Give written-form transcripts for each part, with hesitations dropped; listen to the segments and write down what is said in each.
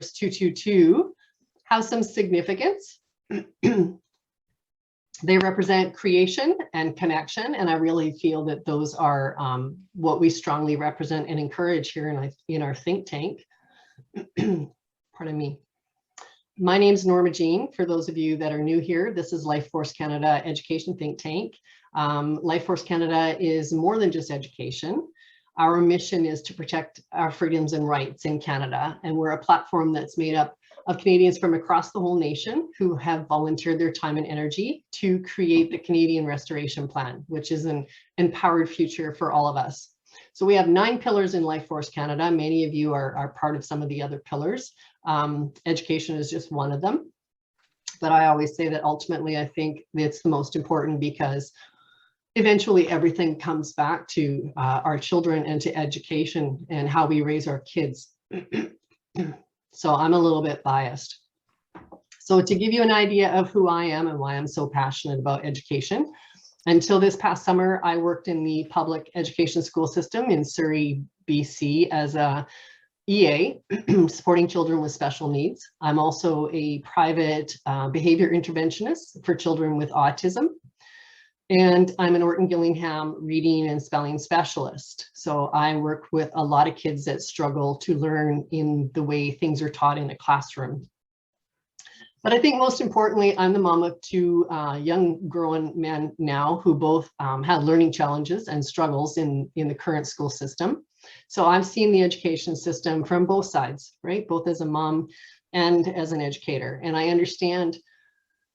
222 have some significance. They represent creation and connection, and I really feel that those are what we strongly represent and encourage here in our think tank. Pardon me. My name is Norma Jean. For those of you that are new here, this is Life Force Canada Education Think Tank. Life Force Canada is more than just education. Our mission is to protect our freedoms and rights in Canada, and we're a platform that's made up of Canadians from across the whole nation who have volunteered their time and energy to create the Canadian Restoration Plan, which is an empowered future for all of us. So we have 9 pillars in Life Force Canada. Many of you are part of some of the other pillars. Education is just one of them. But I always say that ultimately, I think it's the most important because eventually everything comes back to our children and to education and how we raise our kids. So I'm a little bit biased. So to give you an idea of who I am and why I'm so passionate about education, until this past summer, I worked in the public education school system in Surrey, BC as a EA, supporting children with special needs. I'm also a private behavior interventionist for children with autism. And I'm an Orton Gillingham reading and spelling specialist. So I work with a lot of kids that struggle to learn in the way things are taught in a classroom. But I think most importantly, I'm the mom of 2 young grown men now who both have learning challenges and struggles in the current school system. So I've seen the education system from both sides, right? Both as a mom and as an educator. And I understand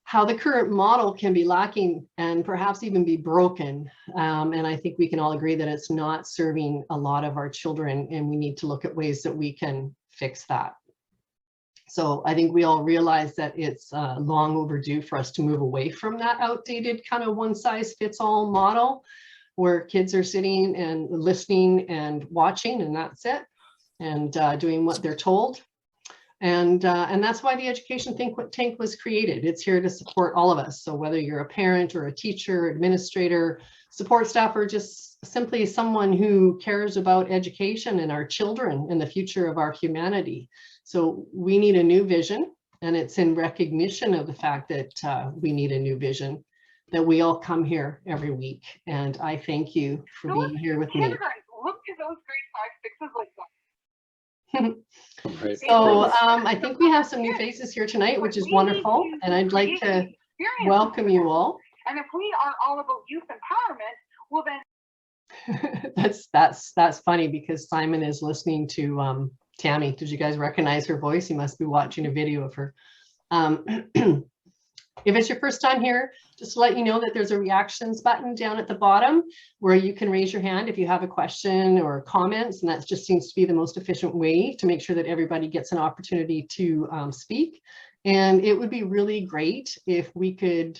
how the current model can be lacking and perhaps even be broken. And I think we can all agree that it's not serving a lot of our children, and we need to look at ways that we can fix that. So I think we all realize that it's long overdue for us to move away from that outdated kind of one-size-fits-all model where kids are sitting and listening and watching and that's it, and doing what they're told. And that's why the Education Think Tank was created. It's here to support all of us. So whether you're a parent or a teacher, administrator, support staff, or just simply someone who cares about education and our children and the future of our humanity. So we need a new vision, and it's in recognition of the fact that we need a new vision that we all come here every week. And I thank you for being here with me. Look at those grade 5, 6s like that. Right. So I think we have some new faces here tonight, which is wonderful, and I'd like to welcome you all. And if we are all about youth empowerment, well then that's funny because Simon is listening to Tammy. Did you guys recognize her voice? He must be watching a video of her. If it's your first time here, just to let you know that there's a reactions button down at the bottom where you can raise your hand if you have a question or comments, and that just seems to be the most efficient way to make sure that everybody gets an opportunity to speak. And it would be really great if we could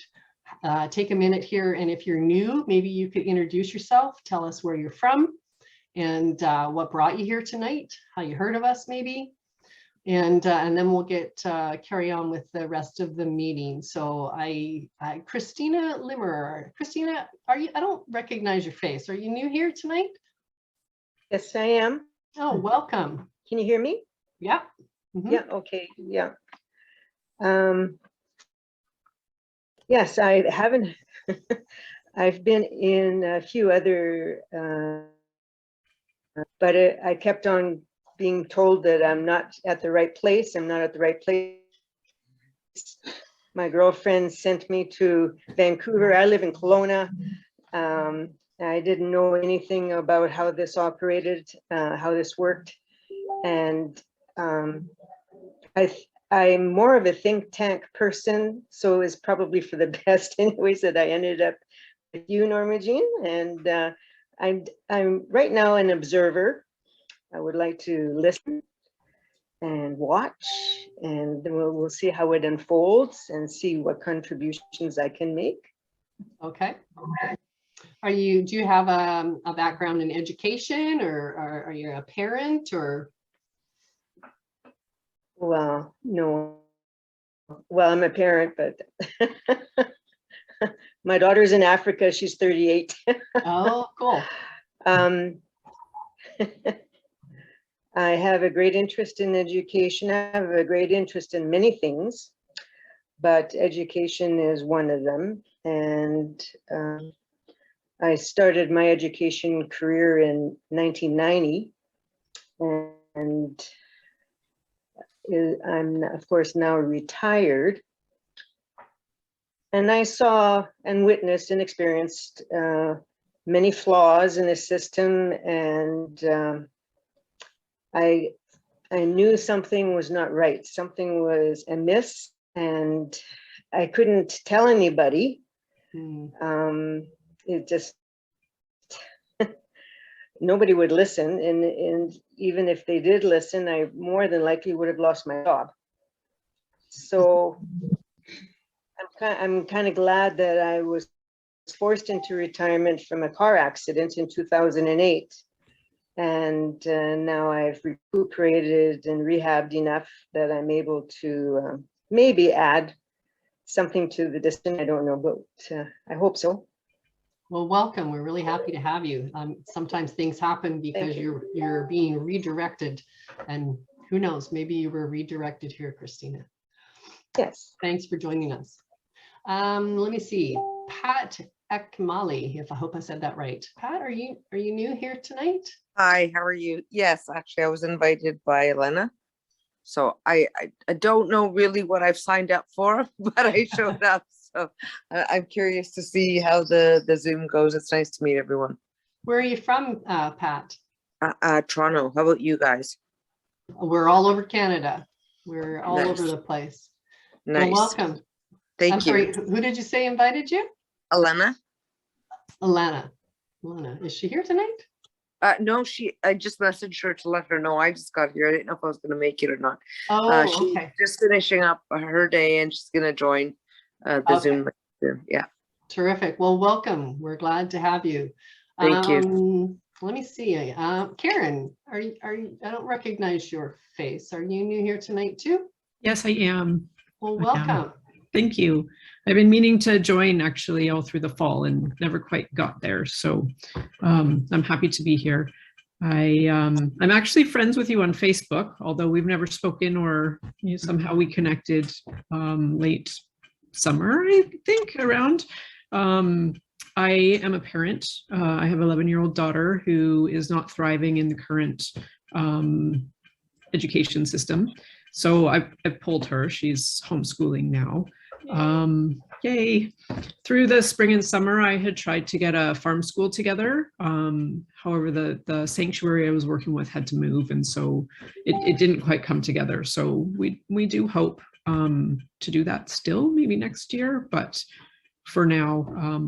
take a minute here, and if you're new, maybe you could introduce yourself, tell us where you're from, and what brought you here tonight, how you heard of us maybe. And then we'll get carry on with the rest of the meeting. So Christina Limmer. Christina, are you? I don't recognize your face. Are you new here tonight? Yes, I am. Oh, welcome. Can you hear me? Yeah. Mm-hmm. Yeah. Okay. Yeah. Yes, I haven't. I've been in a few other, but I kept on being told that I'm not at the right place. I'm not at the right place. My girlfriend sent me to Vancouver. I live in Kelowna. I didn't know anything about how this operated, how this worked. And I'm more of a think tank person, so it's probably for the best anyways that I ended up with you, Norma Jean. And I'm right now an observer. I would like to listen and watch, and then we'll see how it unfolds and see what contributions I can make. Okay. Do you have a background in education, or are you a parent, or? Well, no. Well, I'm a parent, but my daughter's in Africa. She's 38. Oh, cool. I have a great interest in education. I have a great interest in many things, but education is one of them. And I started my education career in 1990, and I'm, of course, now retired. And I saw and witnessed and experienced many flaws in the system, and I knew something was not right. Something was amiss, and I couldn't tell anybody. It just, nobody would listen. And even if they did listen, I more than likely would have lost my job. So I'm kind of glad that I was forced into retirement from a car accident in 2008. And now I've recuperated and rehabbed enough that I'm able to maybe add something to the distance. I don't know, but I hope so. Well, welcome. We're really happy to have you. Sometimes things happen because you're being redirected, and who knows, maybe you were redirected here, Christina. Yes. Thanks for joining us. Let me see, Pat Ekmali, if I hope I said that right. Pat, are you new here tonight? Hi, how are you? Yes, actually, I was invited by Elena. So I don't know really what I've signed up for, but I showed up. So I'm curious to see how the Zoom goes. It's nice to meet everyone. Where are you from, Pat? Toronto. How about you guys? We're all over Canada. We're all Nice. over the place. Nice. Well, welcome. Thank I'm you. sorry, who did you say invited you? Elena? Alana. Is she here tonight? No, I just messaged her to let her know I just got here. I didn't know if I was going to make it or not. Oh, she's okay. just finishing up her day and she's going to join the Zoom. Yeah. Terrific. Well, welcome. We're glad to have you. Thank you. Let me see. Karen, are you? I don't recognize your face. Are you new here tonight too? Yes, I am. Well, welcome. Thank you. I've been meaning to join actually all through the fall and never quite got there. So I'm happy to be here. I'm actually friends with you on Facebook, although we've never spoken, or somehow we connected late summer, I think, around. I am a parent. I have an 11-year-old daughter who is not thriving in the current education system. So I've pulled her. She's homeschooling now. Yay. Through the spring and summer, I had tried to get a farm school together. However, the sanctuary I was working with had to move, and so it didn't quite come together. So we do hope to do that still, maybe next year, but for now,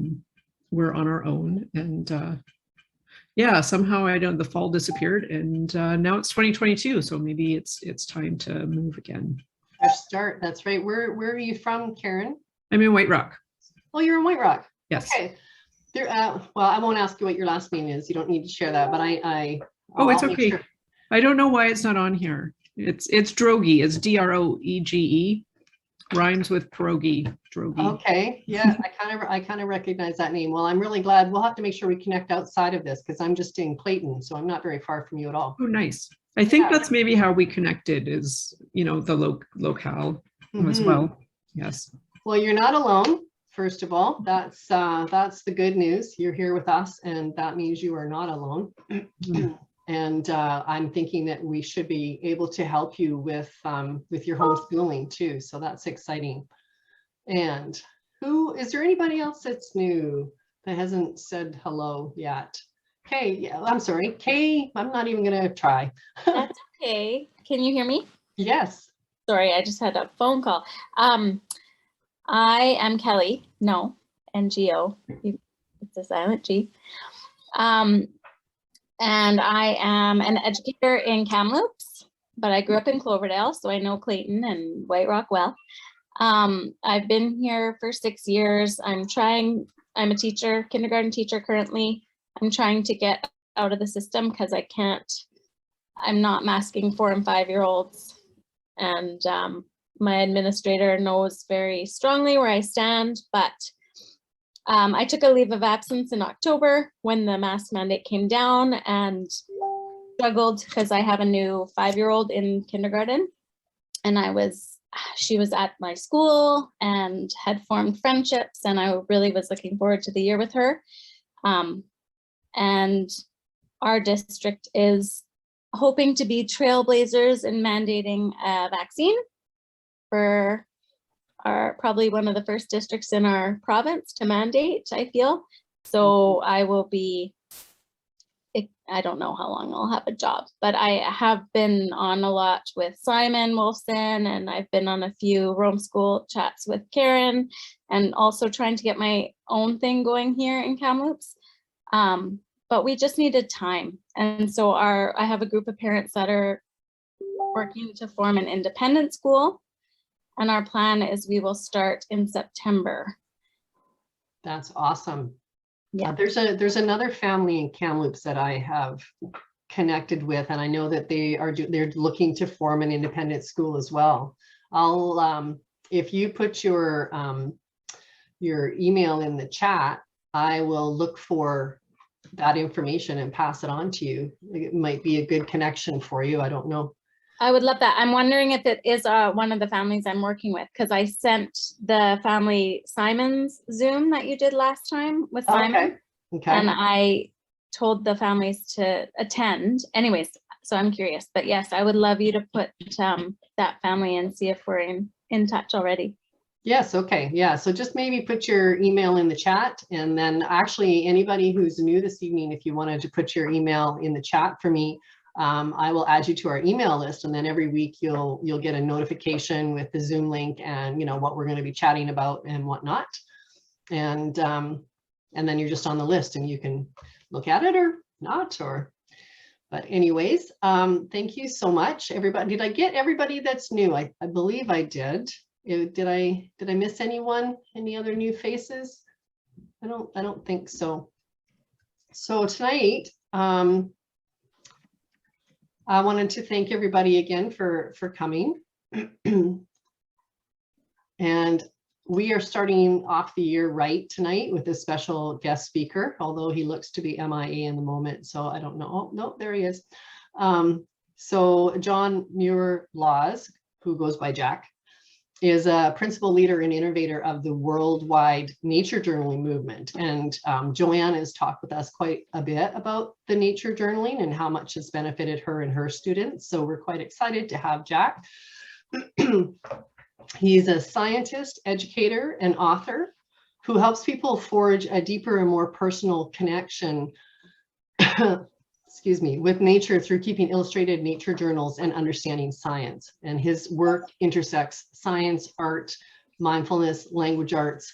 we're on our own. And yeah, somehow the fall disappeared, and now it's 2022, so maybe it's time to move again. Fresh start. That's right. Where are you from, Karen? I'm in White Rock. Oh, you're in White Rock. Yes. Okay. There. Well, I won't ask you what your last name is. You don't need to share that. But Oh, it's I'll make okay. sure. I don't know why it's not on here. It's Droege. It's Droege. Rhymes with pierogi. Droege. Okay. Yeah, I kind of recognize that name. Well, I'm really glad. We'll have to make sure we connect outside of this because I'm just in Clayton, so I'm not very far from you at all. Oh, nice. I think that's maybe how we connected, is the locale as well. Yes. Well, you're not alone. First of all, that's the good news. You're here with us, and that means you are not alone. And I'm thinking that we should be able to help you with your homeschooling too. So that's exciting. And is there anybody else that's new that hasn't said hello yet? Kay, yeah, I'm sorry. Kay, I'm not even going to try. That's okay. Can you hear me? Yes. Sorry, I just had a phone call. I am Kelly. No, NGO. It's a silent G. And I am an educator in Kamloops, but I grew up in Cloverdale, so I know Clayton and White Rock well. I've been here for 6 years. I'm a teacher, kindergarten teacher currently. I'm trying to get out of the system because I'm not masking 4- and 5-year-olds. And my administrator knows very strongly where I stand, but I took a leave of absence in October when the mask mandate came down, and struggled because I have a new 5-year-old in kindergarten, and she was at my school and had formed friendships, and I really was looking forward to the year with her. And our district is hoping to be trailblazers in mandating a vaccine for probably one of the first districts in our province to mandate, I feel. So I will be, I don't know how long I'll have a job, but I have been on a lot with Simon Wolfson, and I've been on a few Rome School chats with Karen, and also trying to get my own thing going here in Kamloops. But we just needed time. And so I have a group of parents that are working to form an independent school. And our plan is we will start in September. That's awesome. Yeah. There's another family in Kamloops that I have connected with, and I know that they're looking to form an independent school as well. I'll if you put your email in the chat, I will look for that information and pass it on to you. It might be a good connection for you. I don't know. I would love that. I'm wondering if it is one of the families I'm working with, because I sent the family Simon's Zoom that you did last time with Simon. Okay. And I told the families to attend. Anyways, so I'm curious. But yes, I would love you to put that family and see if we're in touch already. Yes, okay, yeah, so just maybe put your email in the chat, and then actually anybody who's new this evening, if you wanted to put your email in the chat for me, I will add you to our email list, and then every week you'll get a notification with the Zoom link and what we're going to be chatting about and whatnot, and then you're just on the list and you can look at it or not, but anyways, thank you so much, everybody. Did I get everybody that's new? I believe I did. Did I miss anyone? Any other new faces? I don't think so. So tonight, I wanted to thank everybody again for coming. And we are starting off the year right tonight with a special guest speaker, although he looks to be MIA in the moment, so I don't know. Oh, no, there he is. So John Muir Laws, who goes by Jack, is a principal leader and innovator of the worldwide nature journaling movement. And Joanne has talked with us quite a bit about the nature journaling and how much has benefited her and her students. So we're quite excited to have Jack. He's a scientist, educator, and author who helps people forge a deeper and more personal connection excuse me, with nature through keeping illustrated nature journals and understanding science. And his work intersects science, art, mindfulness, language arts.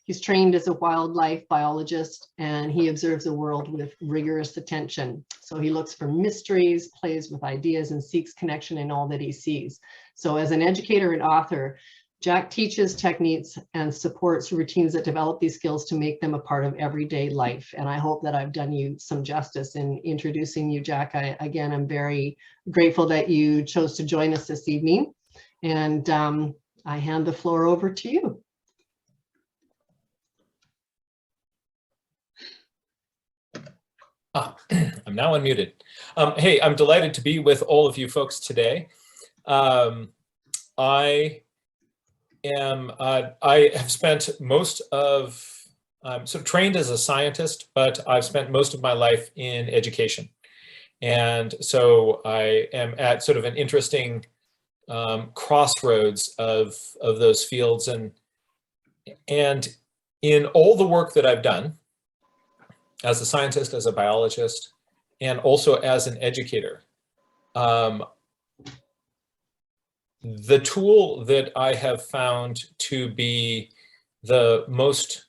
He's trained as a wildlife biologist, and he observes the world with rigorous attention. So he looks for mysteries, plays with ideas, and seeks connection in all that he sees. So as an educator and author, Jack teaches techniques and supports routines that develop these skills to make them a part of everyday life. And I hope that I've done you some justice in introducing you, Jack. Again, I'm very grateful that you chose to join us this evening. And I hand the floor over to you. I'm now unmuted. Hey, I'm delighted to be with all of you folks today. I have spent most of, sort of trained as a scientist, but I've spent most of my life in education. And so I am at sort of an interesting crossroads of those fields. And in all the work that I've done, as a scientist, as a biologist, and also as an educator, the tool that I have found to be the most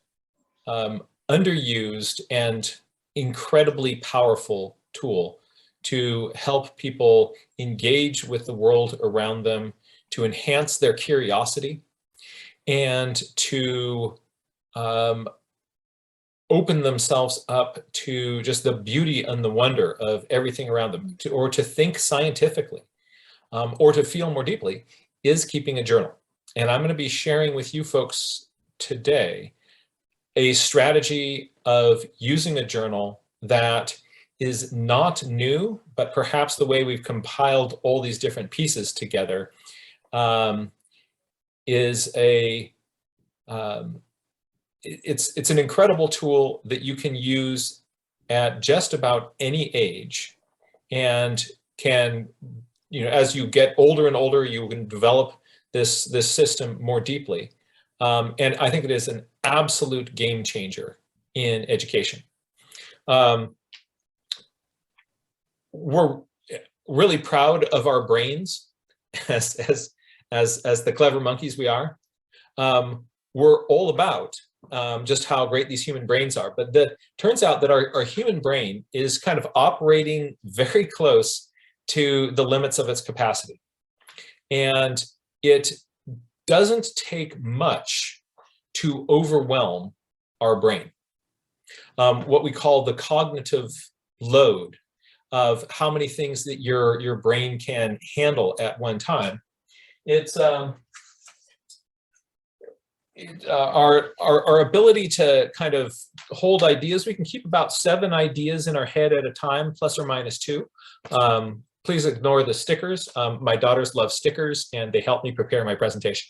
underused and incredibly powerful tool to help people engage with the world around them, to enhance their curiosity, and to open themselves up to just the beauty and the wonder of everything around them, or to think scientifically, or to feel more deeply, is keeping a journal. And I'm going to be sharing with you folks today a strategy of using a journal that is not new, but perhaps the way we've compiled all these different pieces together is it's an incredible tool that you can use at just about any age, and can, as you get older and older, you can develop this system more deeply. And I think it is an absolute game changer in education. We're really proud of our brains as the clever monkeys we are. We're all about just how great these human brains are. But turns out that our human brain is kind of operating very close to the limits of its capacity. And it doesn't take much to overwhelm our brain. What we call the cognitive load of how many things that your brain can handle at one time. It's our ability to kind of hold ideas. We can keep about 7 ideas in our head at a time, plus or minus 2. Please ignore the stickers. My daughters love stickers, and they help me prepare my presentation.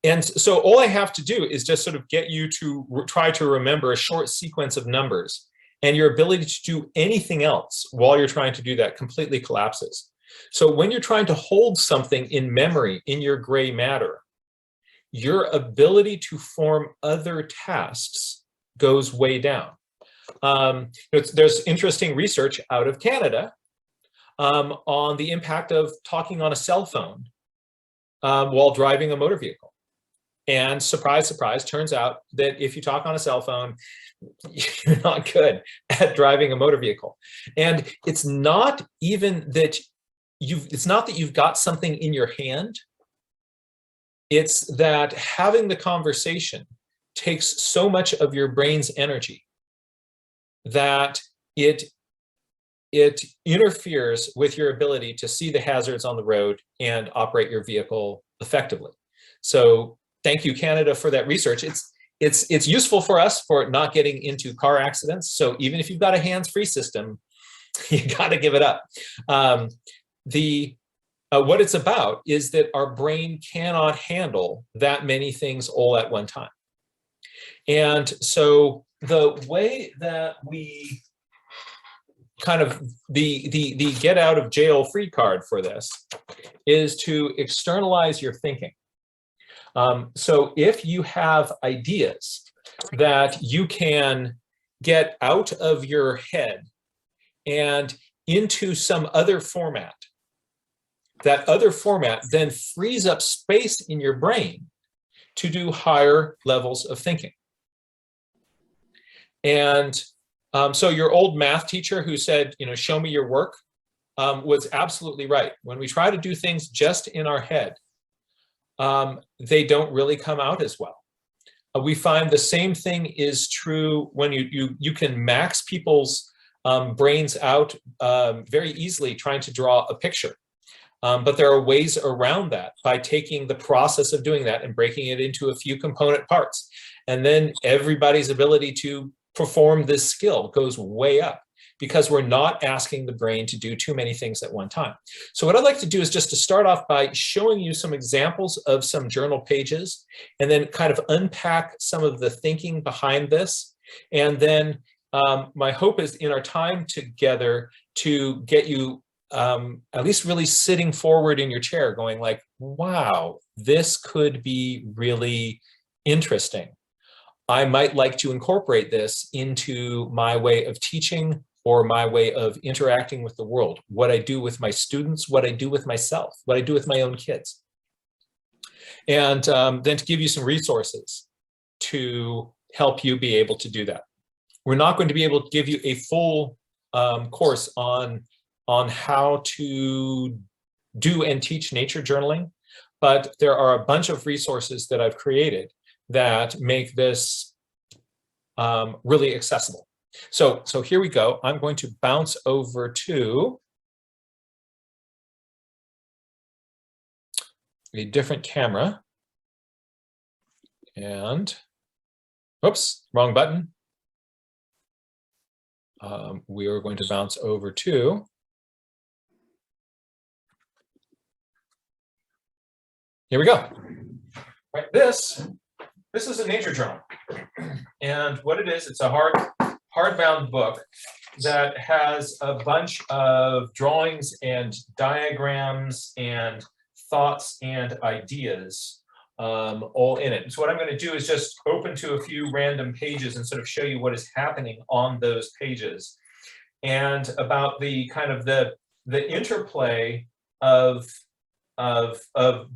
And so all I have to do is just sort of get you to try to remember a short sequence of numbers, and your ability to do anything else while you're trying to do that completely collapses. So when you're trying to hold something in memory in your gray matter, your ability to form other tasks goes way down. There's interesting research out of Canada on the impact of talking on a cell phone while driving a motor vehicle. And surprise, surprise, turns out that if you talk on a cell phone, you're not good at driving a motor vehicle. And it's not even that you've got something in your hand. It's that having the conversation takes so much of your brain's energy that it interferes with your ability to see the hazards on the road and operate your vehicle effectively. So thank you, Canada, for that research. It's useful for us for not getting into car accidents. So even if you've got a hands-free system, you got to give it up. What it's about is that our brain cannot handle that many things all at one time. And so the way that we kind of the get out of jail free card for this is to externalize your thinking. So if you have ideas that you can get out of your head and into some other format, that other format then frees up space in your brain to do higher levels of thinking. And so your old math teacher who said, show me your work, was absolutely right. When we try to do things just in our head, they don't really come out as well. We find the same thing is true when you can max people's brains out very easily trying to draw a picture. But there are ways around that by taking the process of doing that and breaking it into a few component parts. And then everybody's ability to perform this skill goes way up because we're not asking the brain to do too many things at one time. So what I'd like to do is just to start off by showing you some examples of some journal pages and then kind of unpack some of the thinking behind this. And then my hope is in our time together to get you at least really sitting forward in your chair going like, wow, this could be really interesting. I might like to incorporate this into my way of teaching or my way of interacting with the world, what I do with my students, what I do with myself, what I do with my own kids. And then to give you some resources to help you be able to do that. We're not going to be able to give you a full course on how to do and teach nature journaling, but there are a bunch of resources that I've created that make this really accessible. So here we go. I'm going to bounce over to a different camera. And, oops, wrong button. we are going to bounce over to, here we go. Right, this is a nature journal. And what it is, it's a hardbound book that has a bunch of drawings and diagrams and thoughts and ideas all in it. So what I'm going to do is just open to a few random pages and sort of show you what is happening on those pages and about the kind of the interplay of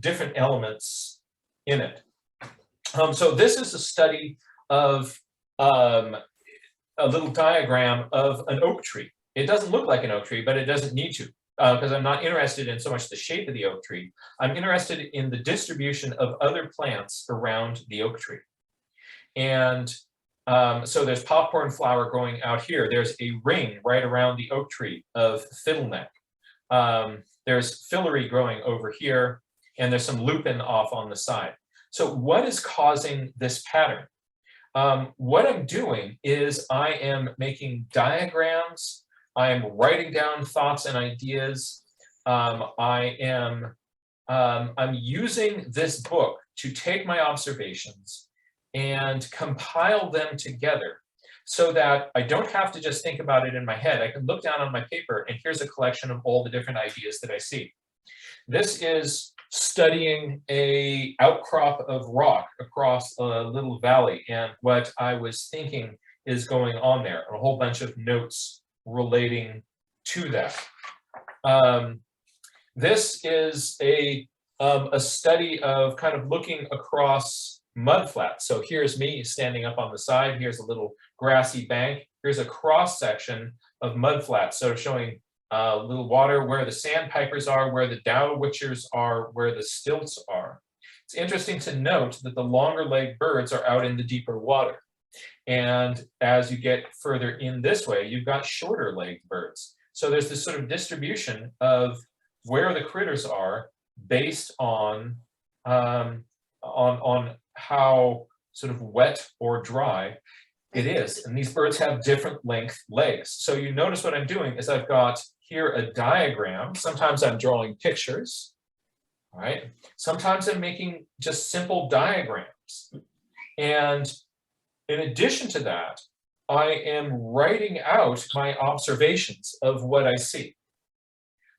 different elements in it. So this is a study of a little diagram of an oak tree. It doesn't look like an oak tree, but it doesn't need to, because I'm not interested in so much the shape of the oak tree. I'm interested in the distribution of other plants around the oak tree. And so there's popcorn flower growing out here. There's a ring right around the oak tree of fiddleneck. There's fillery growing over here, and there's some lupin off on the side. So what is causing this pattern? What I'm doing is I am making diagrams. I am writing down thoughts and ideas. I'm using this book to take my observations and compile them together so that I don't have to just think about it in my head. I can look down on my paper and here's a collection of all the different ideas that I see. This is studying a outcrop of rock across a little valley, and what I was thinking is going on there, a whole bunch of notes relating to that. This is a study of kind of looking across mudflats. So here's me standing up on the side. Here's a little grassy bank. Here's a cross section of mudflats, so showing little water where the sandpipers are, where the dowitchers are, where the stilts are. It's interesting to note that the longer legged birds are out in the deeper water. And as you get further in this way, you've got shorter legged birds. So there's this sort of distribution of where the critters are based on how sort of wet or dry it is. And these birds have different length legs. So you notice what I'm doing is I've got here a diagram. Sometimes I'm drawing pictures, all right? Sometimes I'm making just simple diagrams. And in addition to that, I am writing out my observations of what I see.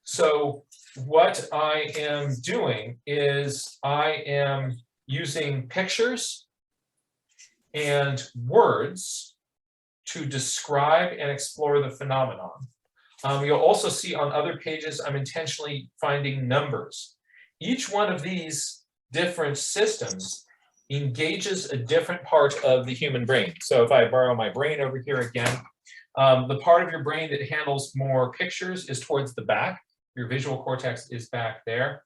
So what I am doing is I am using pictures and words to describe and explore the phenomenon. You'll also see on other pages, I'm intentionally finding numbers. Each one of these different systems engages a different part of the human brain. So if I borrow my brain over here again, the part of your brain that handles more pictures is towards the back. Your visual cortex is back there.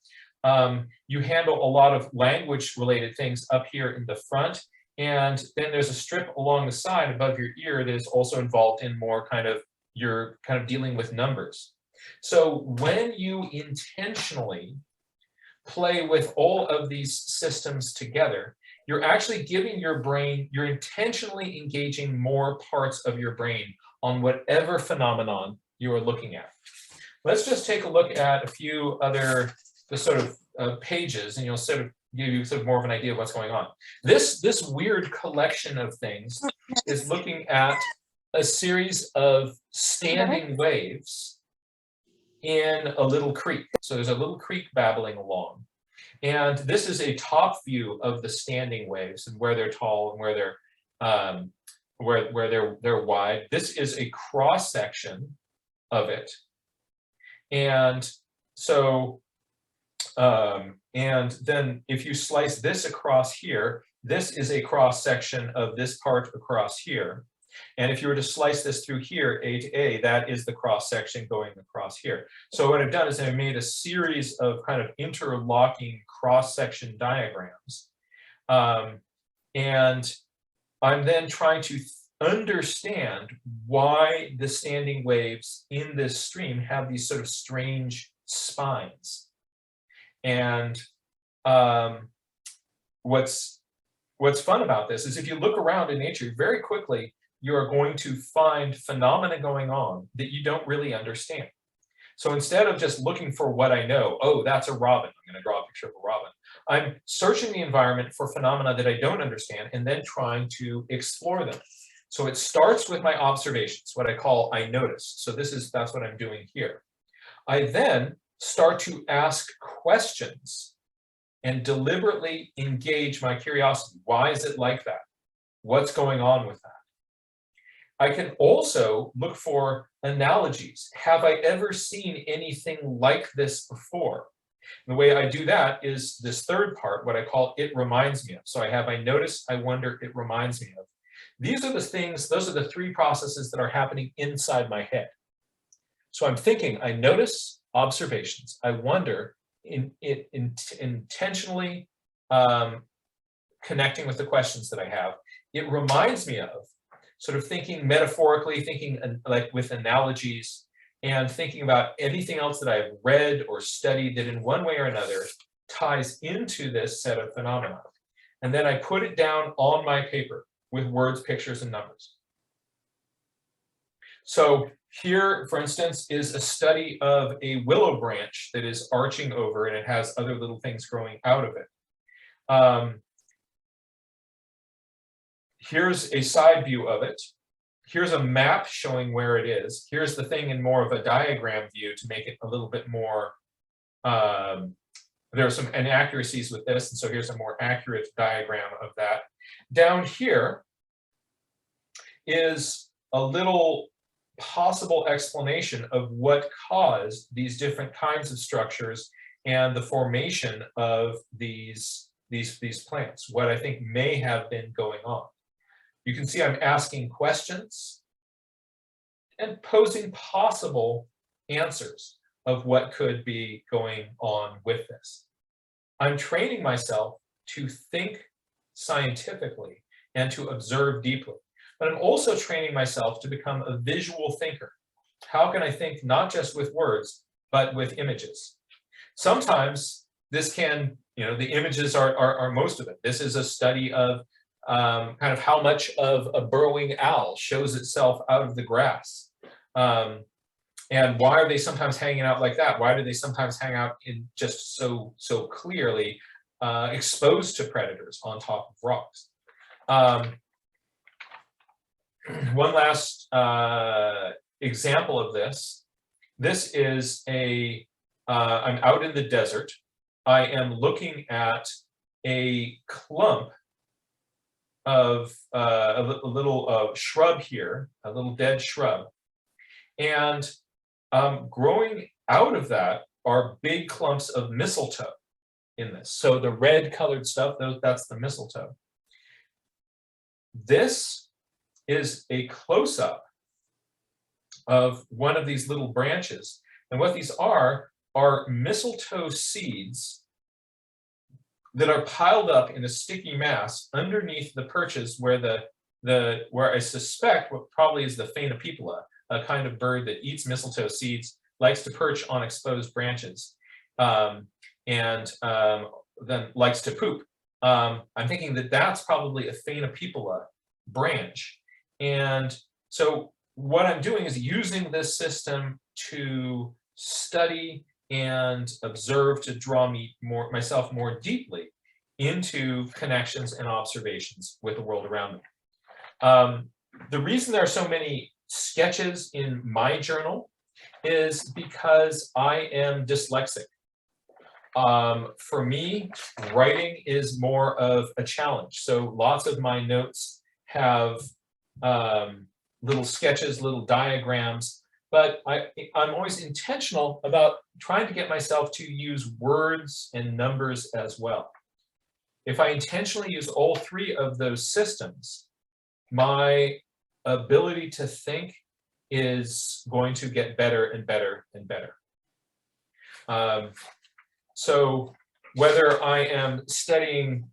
You handle a lot of language related things up here in the front. And then there's a strip along the side above your ear that is also involved in more kind of, you're kind of dealing with numbers. So when you intentionally play with all of these systems together, you're actually giving your brain, you're intentionally engaging more parts of your brain on whatever phenomenon you are looking at. Let's just take a look at a few other pages, and you'll sort of give you sort of more of an idea of what's going on. This weird collection of things is looking at a series of standing waves in a little creek. So there's a little creek babbling along. And this is a top view of the standing waves and where they're tall and where they're wide. This is a cross section of it. And so and then if you slice this across here, this is a cross section of this part across here. And if you were to slice this through here, A to A, that is the cross section going across here. So what I've done is I've made a series of kind of interlocking cross section diagrams. And I'm then trying to understand why the standing waves in this stream have these sort of strange spines. And what's fun about this is if you look around in nature, very quickly, you're going to find phenomena going on that you don't really understand. So instead of just looking for what I know, oh, that's a robin, I'm going to draw a picture of a robin. I'm searching the environment for phenomena that I don't understand and then trying to explore them. So it starts with my observations, what I call I notice. So that's what I'm doing here. I then start to ask questions and deliberately engage my curiosity. Why is it like that? What's going on with that? I can also look for analogies. Have I ever seen anything like this before? And the way I do that is this third part, what I call it reminds me of. So I notice, I wonder, it reminds me of. These are the things, those are the three processes that are happening inside my head. So I'm thinking, I notice, observations. I wonder, intentionally connecting with the questions that I have. It reminds me of, sort of thinking metaphorically, thinking like with analogies, and thinking about anything else that I've read or studied that in one way or another ties into this set of phenomena. And then I put it down on my paper with words, pictures, and numbers. So here, for instance, is a study of a willow branch that is arching over, and it has other little things growing out of it. Here's a side view of it. Here's a map showing where it is. Here's the thing in more of a diagram view to make it a little bit more, there are some inaccuracies with this, and so here's a more accurate diagram of that. Down here is a little possible explanation of what caused these different kinds of structures and the formation of these plants, what I think may have been going on. You can see I'm asking questions and posing possible answers of what could be going on with this. I'm training myself to think scientifically and to observe deeply, but I'm also training myself to become a visual thinker. How can I think not just with words, but with images? Sometimes this can, the images are most of it. This is a study of kind of how much of a burrowing owl shows itself out of the grass. And why are they sometimes hanging out like that? Why do they sometimes hang out in just so clearly exposed to predators on top of rocks? One last example of this. This is I'm out in the desert. I am looking at a clump of a little shrub here, a little dead shrub. And growing out of that are big clumps of mistletoe in this. So the red colored stuff, that's the mistletoe. This is a close-up of one of these little branches. And what these are mistletoe seeds that are piled up in a sticky mass underneath the perches where where I suspect what probably is the phainopepla, a kind of bird that eats mistletoe seeds, likes to perch on exposed branches, and then likes to poop. I'm thinking that that's probably a phainopepla branch. And so what I'm doing is using this system to study and observe, to draw myself more deeply into connections and observations with the world around me. The reason there are so many sketches in my journal is because I am dyslexic. For me, writing is more of a challenge. So lots of my notes have little sketches, little diagrams, but I'm always intentional about trying to get myself to use words and numbers as well. If I intentionally use all three of those systems, my ability to think is going to get better and better and better. So whether I am studying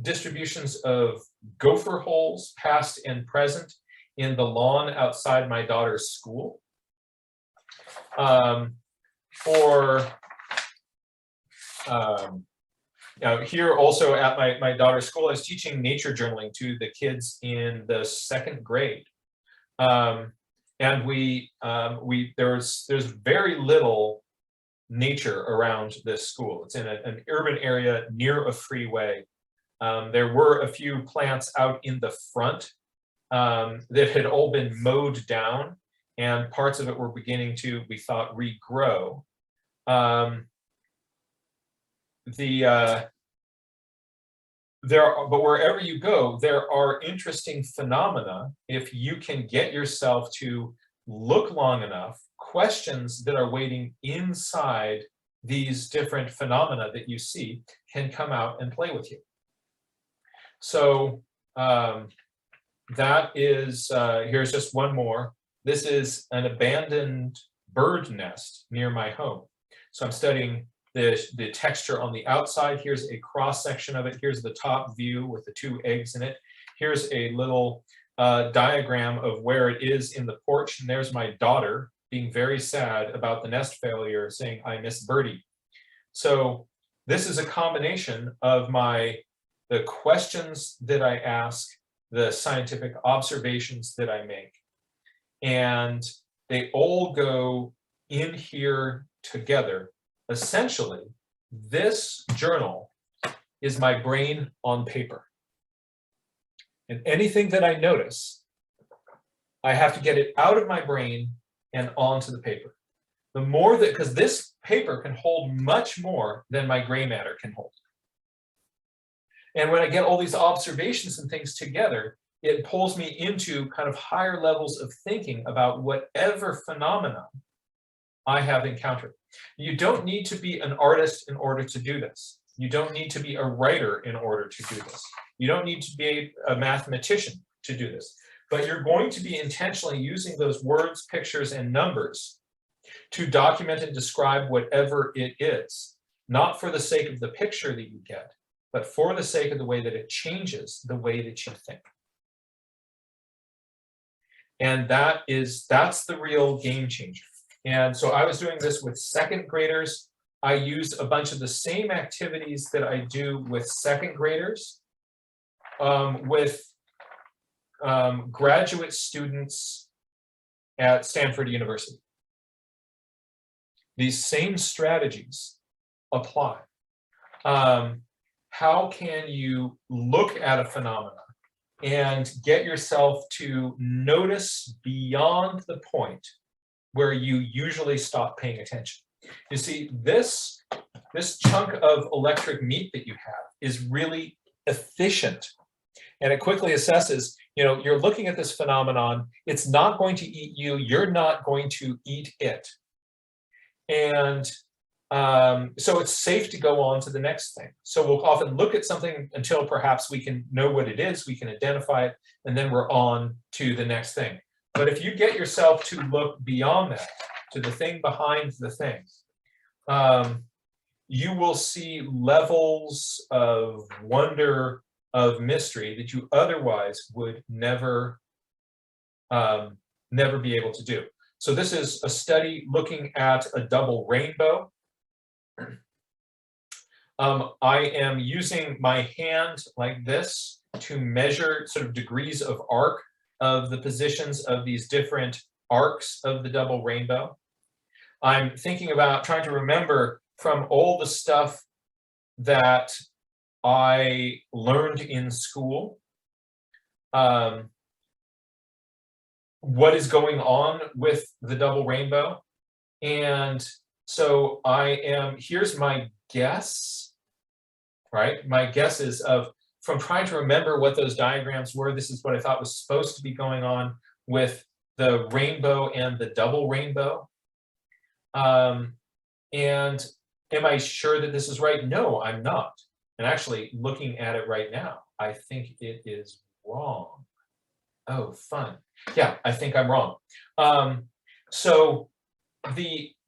distributions of gopher holes, past and present, in the lawn outside my daughter's school, or here also at my daughter's school, I was teaching nature journaling to the kids in the 2nd grade. And there's very little nature around this school. It's in an urban area near a freeway. There were a few plants out in the front that had all been mowed down, and parts of it were beginning to, we thought, regrow. But wherever you go, there are interesting phenomena if you can get yourself to look long enough. Questions that are waiting inside these different phenomena that you see can come out and play with you. So that is, here's just one more. This is an abandoned bird nest near my home. So I'm studying the texture on the outside. Here's a cross section of it. Here's the top view with the 2 eggs in it. Here's a little diagram of where it is in the porch. And there's my daughter being very sad about the nest failure, saying, "I miss Birdie." So this is a combination of the questions that I ask, the scientific observations that I make, and they all go in here together. Essentially, this journal is my brain on paper. And anything that I notice, I have to get it out of my brain and onto the paper. The more that, because this paper can hold much more than my gray matter can hold. And when I get all these observations and things together, it pulls me into kind of higher levels of thinking about whatever phenomena I have encountered. You don't need to be an artist in order to do this. You don't need to be a writer in order to do this. You don't need to be a mathematician to do this. But you're going to be intentionally using those words, pictures, and numbers to document and describe whatever it is, not for the sake of the picture that you get, but for the sake of the way that it changes the way that you think. And that's the real game changer. And so I was doing this with 2nd graders. I used a bunch of the same activities that I do with 2nd graders, with graduate students at Stanford University. These same strategies apply. How can you look at a phenomenon and get yourself to notice beyond the point where you usually stop paying attention? You see, this chunk of electric meat that you have is really efficient, and it quickly assesses, you're looking at this phenomenon, it's not going to eat you, you're not going to eat it. And so it's safe to go on to the next thing. So we'll often look at something until perhaps we can know what it is, we can identify it, and then we're on to the next thing. But if you get yourself to look beyond that, to the thing behind the thing, you will see levels of wonder, of mystery that you otherwise would never be able to do. So this is a study looking at a double rainbow. I am using my hand like this to measure sort of degrees of arc of the positions of these different arcs of the double rainbow. I'm thinking about trying to remember from all the stuff that I learned in school, what is going on with the double rainbow. And so here's my guess, right? My guess is from trying to remember what those diagrams were, this is what I thought was supposed to be going on with the rainbow and the double rainbow. And am I sure that this is right? No, I'm not. And actually looking at it right now, I think it is wrong. Oh, fun. Yeah, I think I'm wrong.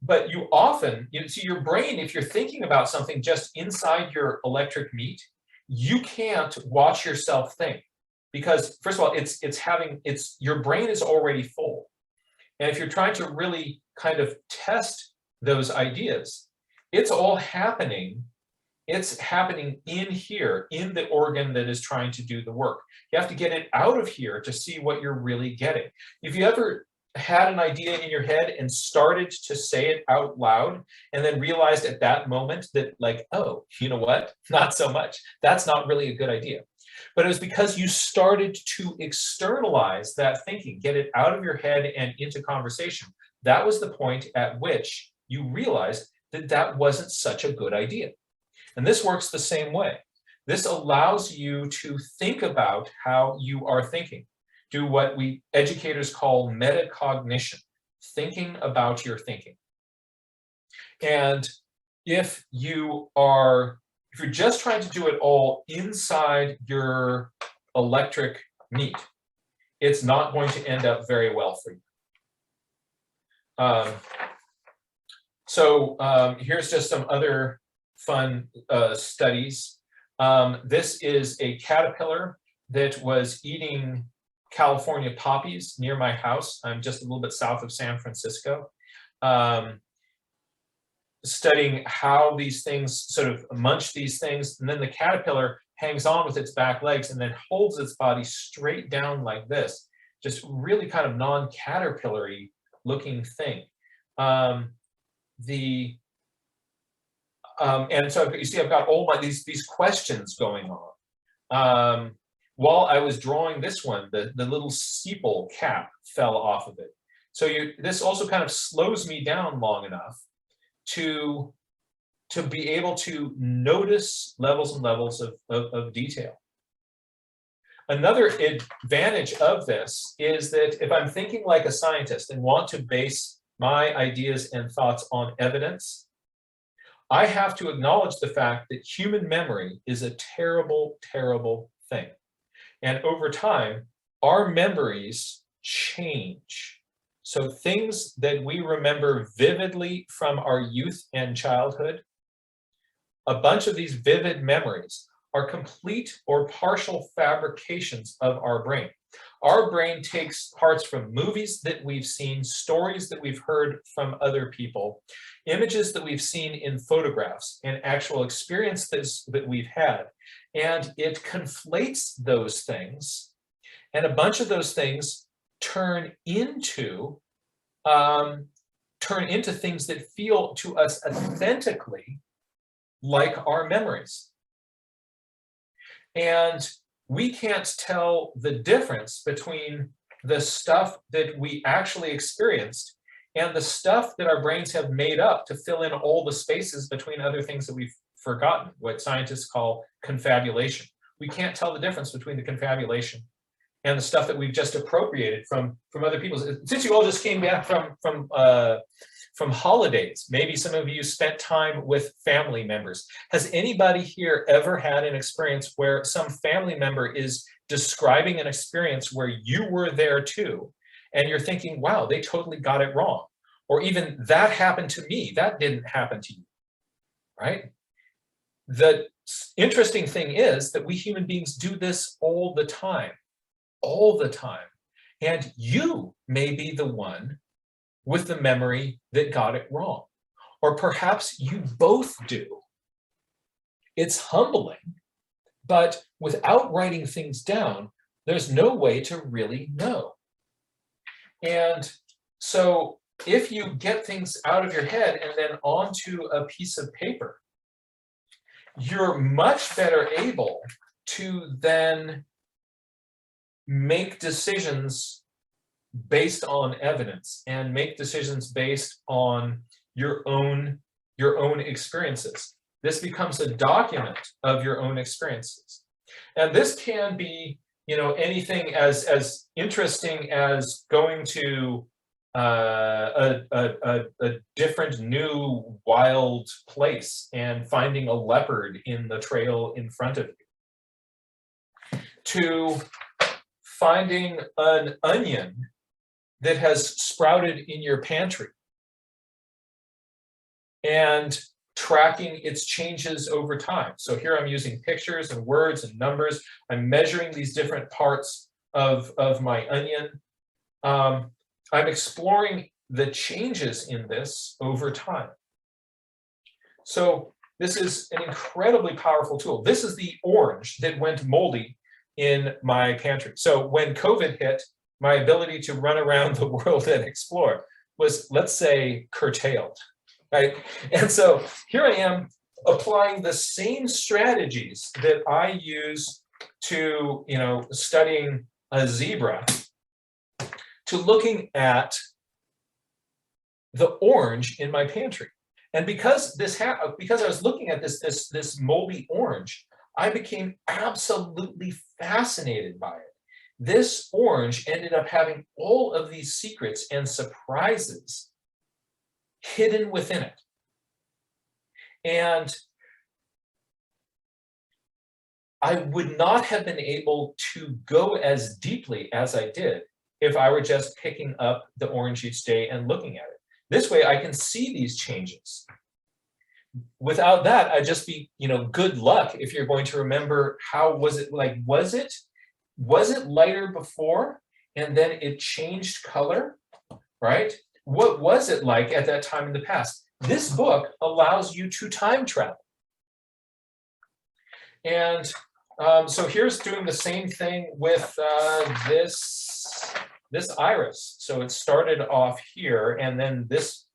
But you often, see your brain, if you're thinking about something just inside your electric meat, you can't watch yourself think, because first of all, your brain is already full. And if you're trying to really kind of test those ideas, it's all happening It's happening in here, in the organ that is trying to do the work. You have to get it out of here to see what you're really getting. If you ever had an idea in your head and started to say it out loud and then realized at that moment that, like, oh, you know what? Not so much. That's not really a good idea. But it was because you started to externalize that thinking, get it out of your head and into conversation. That was the point at which you realized that that wasn't such a good idea. And this works the same way. This allows you to think about how you are thinking. Do what we educators call metacognition, thinking about your thinking. And if you're just trying to do it all inside your electric meat, it's not going to end up very well for you. Here's just some other fun studies. This is a caterpillar that was eating California poppies near my house. I'm just a little bit south of San Francisco. Studying how these things sort of munch these things, and then the caterpillar hangs on with its back legs and then holds its body straight down like this. Just really kind of non-caterpillar-y looking thing. And so you see, I've got all these questions going on. While I was drawing this one, the little steeple cap fell off of it. So this also kind of slows me down long enough to be able to notice levels and levels of detail. Another advantage of this is that if I'm thinking like a scientist and want to base my ideas and thoughts on evidence, I have to acknowledge the fact that human memory is a terrible, terrible thing. And over time, our memories change. So things that we remember vividly from our youth and childhood, a bunch of these vivid memories are complete or partial fabrications of our brain. Our brain takes parts from movies that we've seen, stories that we've heard from other people, images that we've seen in photographs, and actual experiences that we've had, and it conflates those things, and a bunch of those things turn into things that feel to us authentically like our memories. And we can't tell the difference between the stuff that we actually experienced and the stuff that our brains have made up to fill in all the spaces between other things that we've forgotten, what scientists call confabulation. We can't tell the difference between the confabulation and the stuff that we've just appropriated from other people. Since you all just came back from holidays, maybe some of you spent time with family members. Has anybody here ever had an experience where some family member is describing an experience where you were there too, and you're thinking, wow, they totally got it wrong? Or even, that happened to me, that didn't happen to you, right? The interesting thing is that we human beings do this all the time. And you may be the one with the memory that got it wrong. Or perhaps you both do. It's humbling, but without writing things down, there's no way to really know. And so if you get things out of your head and then onto a piece of paper, you're much better able to then make decisions based on evidence and make decisions based on your own experiences. This becomes a document of your own experiences. And this can be, anything as interesting as going to a different new wild place and finding a leopard in the trail in front of you, to finding an onion that has sprouted in your pantry and tracking its changes over time. So here I'm using pictures and words and numbers. I'm measuring these different parts of my onion. I'm exploring the changes in this over time. So This is an incredibly powerful tool. This is the orange that went moldy in my pantry. So when COVID hit, my ability to run around the world and explore was, let's say, curtailed, right? And so here I am applying the same strategies that I use to, studying a zebra, to looking at the orange in my pantry. And because because I was looking at this moldy orange, I became absolutely fascinated by it. This orange ended up having all of these secrets and surprises hidden within it. And I would not have been able to go as deeply as I did if I were just picking up the orange each day and looking at it. This way I can see these changes. Without that, I'd just be, good luck if you're going to remember how was it like, was it lighter before and then it changed color, right? What was it like at that time in the past? This book allows you to time travel. And so here's doing the same thing with this iris. So it started off here, and then this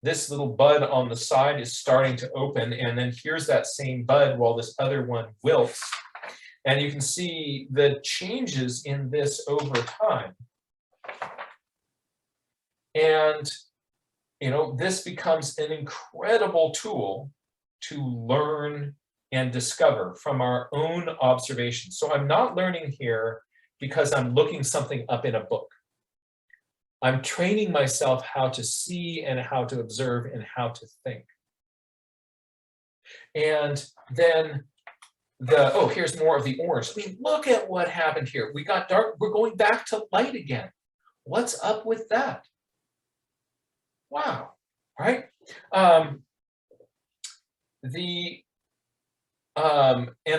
little bud on the side is starting to open, and then here's that same bud while this other one wilts. And you can see the changes in this over time. And, this becomes an incredible tool to learn and discover from our own observations. So I'm not learning here because I'm looking something up in a book. I'm training myself how to see and how to observe and how to think. And then here's more of the orange. I mean, look at what happened here. We got dark, we're going back to light again. What's up with that? Wow, right? And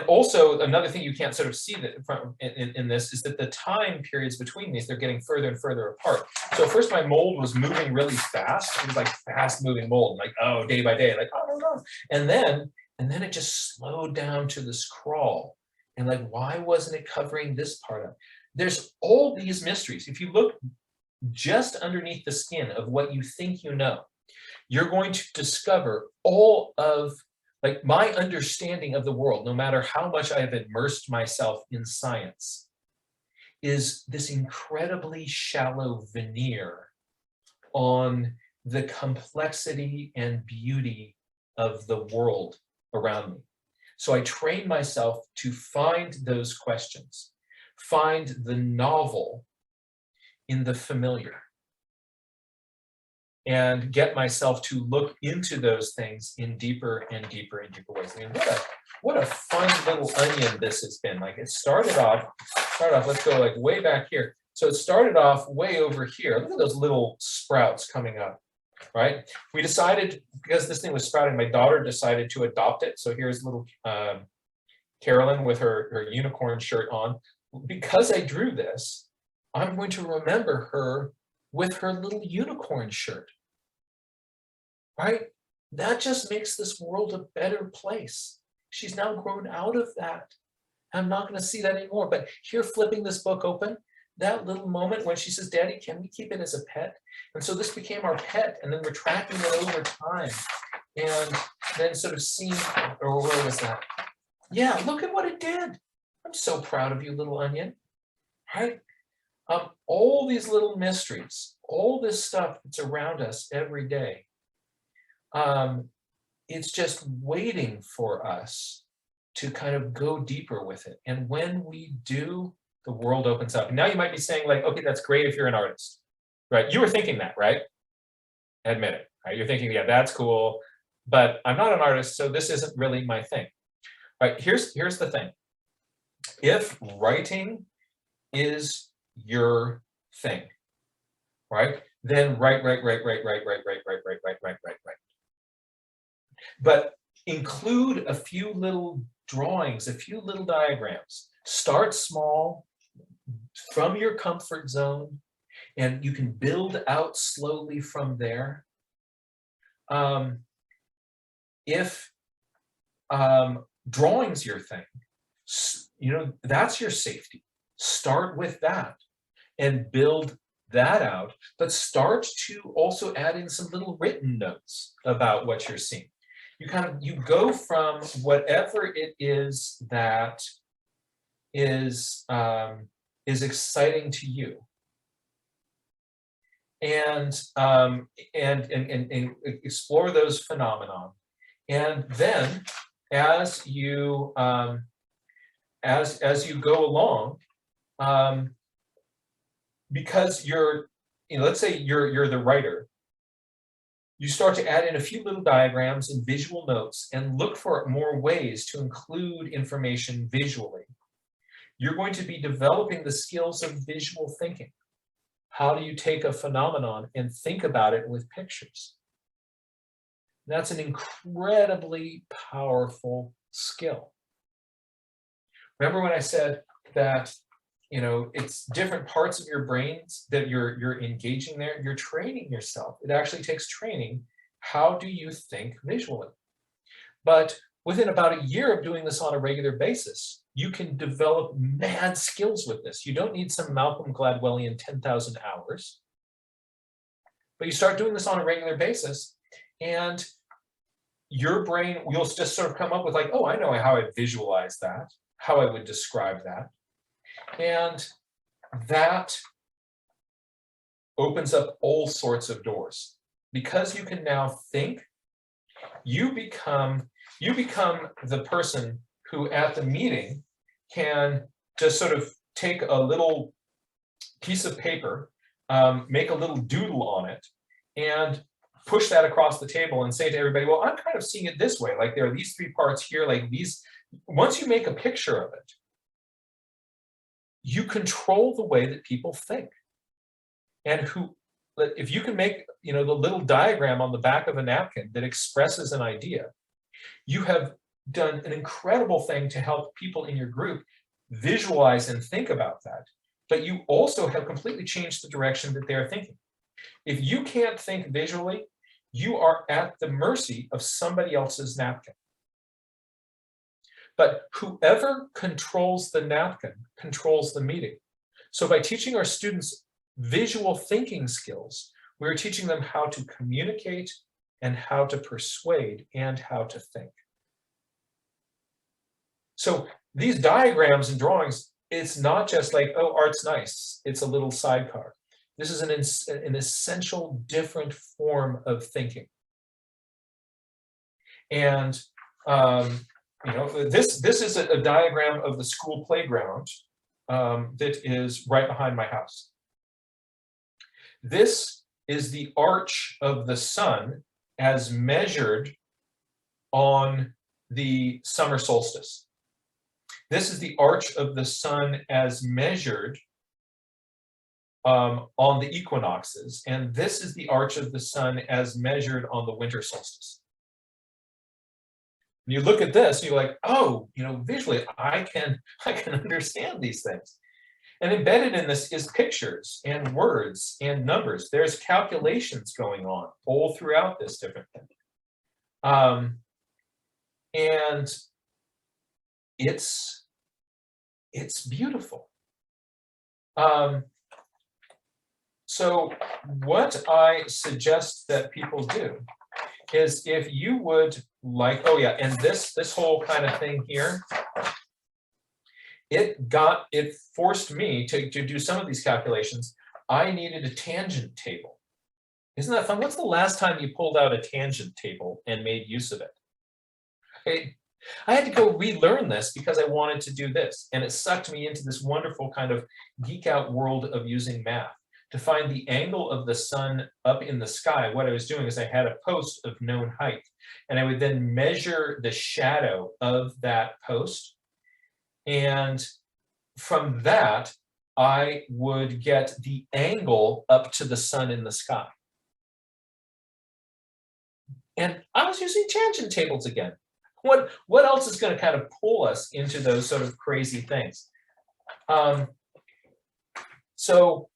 also another thing you can't sort of see that in this is that the time periods between these, they're getting further and further apart. So first my mold was moving really fast. It was like fast moving mold, like, oh, day by day, like, oh, no. And then it just slowed down to this crawl. And like, why wasn't it covering this part up? There's all these mysteries. If you look just underneath the skin of what you think you know, you're going to discover all of like my understanding of the world, no matter how much I have immersed myself in science, is this incredibly shallow veneer on the complexity and beauty of the world around me. So I train myself to find those questions, find the novel in the familiar, and get myself to look into those things in deeper and deeper and deeper ways. I mean, what a fun little onion this has been. Like it started off, let's go like way back here. So it started off way over here. Look at those little sprouts coming up, right? We decided, because this thing was sprouting, my daughter decided to adopt it. So here's little Carolyn with her unicorn shirt on. Because I drew this, I'm going to remember her with her little unicorn shirt, right? That just makes this world a better place. She's now grown out of that. I'm not going to see that anymore. But here, flipping this book open, that little moment when she says, Daddy, can we keep it as a pet? And so this became our pet, and then we're tracking it over time. And then sort of seeing, or where was that? Yeah, look at what it did. I'm so proud of you, little onion, right? All these little mysteries, all this stuff that's around us every day, it's just waiting for us to kind of go deeper with it. And when we do, the world opens up. And now you might be saying like, okay, that's great if you're an artist, right? You were thinking that, right? Admit it, right? You're thinking, yeah, that's cool, but I'm not an artist, so this isn't really my thing. All right, here's the thing. If writing is your thing, right? Then write. But include a few little drawings, a few little diagrams. Start small from your comfort zone, and you can build out slowly from there. If drawing's your thing, you know, that's your safety. Start with that and build that out, but start to also add in some little written notes about what you're seeing. You go from whatever it is that is exciting to you, and explore those phenomena, and then as you go along, because you're, you know, let's say you're the writer, you start to add in a few little diagrams and visual notes and look for more ways to include information visually. You're going to be developing the skills of visual thinking. How do you take a phenomenon and think about it with pictures? That's an incredibly powerful skill. Remember when I said that, you know, it's different parts of your brains that you're engaging there? You're training yourself. It actually takes training. How do you think visually? But within about a year of doing this on a regular basis, you can develop mad skills with this. You don't need some Malcolm Gladwellian 10,000 hours, but you start doing this on a regular basis, and your brain will just sort of come up with like, oh, I know how I visualize that, how I would describe that. And that opens up all sorts of doors. Because you can now think, you become the person who at the meeting can just sort of take a little piece of paper, make a little doodle on it, and push that across the table and say to everybody, well, I'm kind of seeing it this way. Like there are these three parts here, like these. Once you make a picture of it, you control the way that people think. And if you can make, you know, the little diagram on the back of a napkin that expresses an idea, you have done an incredible thing to help people in your group visualize and think about that. But you also have completely changed the direction that they're thinking. If you can't think visually, you are at the mercy of somebody else's napkin. But whoever controls the napkin controls the meeting. So by teaching our students visual thinking skills, we're teaching them how to communicate and how to persuade and how to think. So these diagrams and drawings, it's not just like, oh, art's nice, it's a little sidecar. This is an essential different form of thinking. And you know, this is a diagram of the school playground that is right behind my house. This is the arch of the sun as measured on the summer solstice. This is the arch of the sun as measured on the equinoxes, and this is the arch of the sun as measured on the winter solstice. You look at this, you're like, oh, you know, visually, I can understand these things. And embedded in this is pictures and words and numbers. There's calculations going on all throughout this different thing. And it's beautiful. So what I suggest that people do is, if you would like, oh yeah, and this whole kind of thing here, it forced me to do some of these calculations. I needed a tangent table. Isn't that fun? What's the last time you pulled out a tangent table and made use of it? I had to go relearn this because I wanted to do this, and it sucked me into this wonderful kind of geek out world of using math. To find the angle of the sun up in the sky, what I was doing is I had a post of known height, and I would then measure the shadow of that post. And from that, I would get the angle up to the sun in the sky. And I was using tangent tables again. What else is going to kind of pull us into those sort of crazy things? So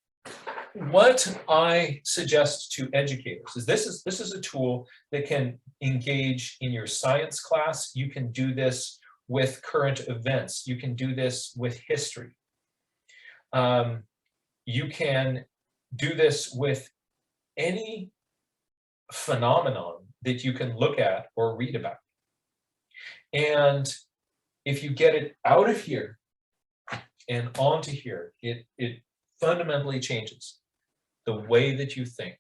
what I suggest to educators is this is a tool that can engage in your science class. You can do this with current events. You can do this with history. You can do this with any phenomenon that you can look at or read about. And if you get it out of here and onto here, it fundamentally changes the way that you think,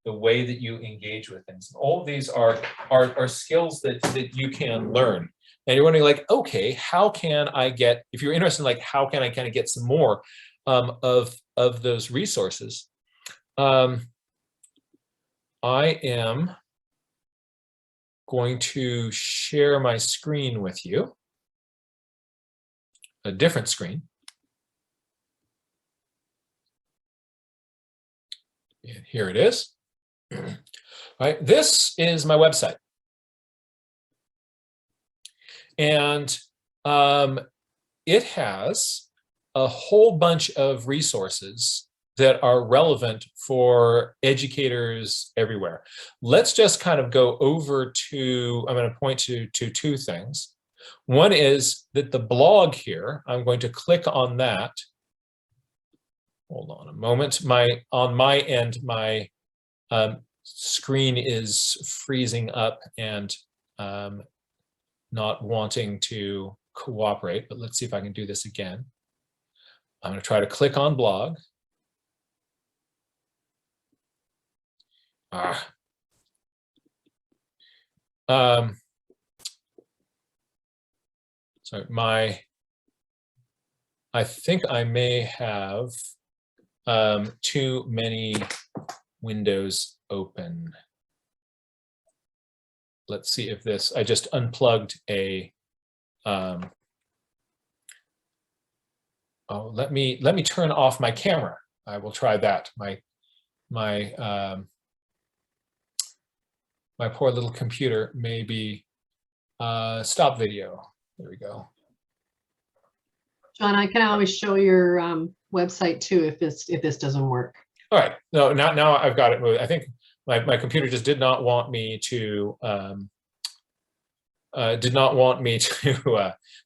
the way that you engage with things. All of these are skills that you can learn. And you're wondering, like, okay, how can I get, if you're interested in, like, how can I kind of get some more of those resources? I am going to share my screen with you, a different screen. And here it is. All right, this is my website. And it has a whole bunch of resources that are relevant for educators everywhere. Let's just kind of go over to, I'm going to point to two things. One is that the blog here, I'm going to click on that. Hold on a moment. On my end, my screen is freezing up and not wanting to cooperate, but let's see if I can do this again. I'm going to try to click on blog. So I think I may have too many windows open. Let's see if this, I just unplugged a, oh, let me turn off my camera. I will try that. My poor little computer may be stop video. There we go. John, I can always show your website too if this doesn't work. All right. No, now I've got it moved. I think my computer just did not want me to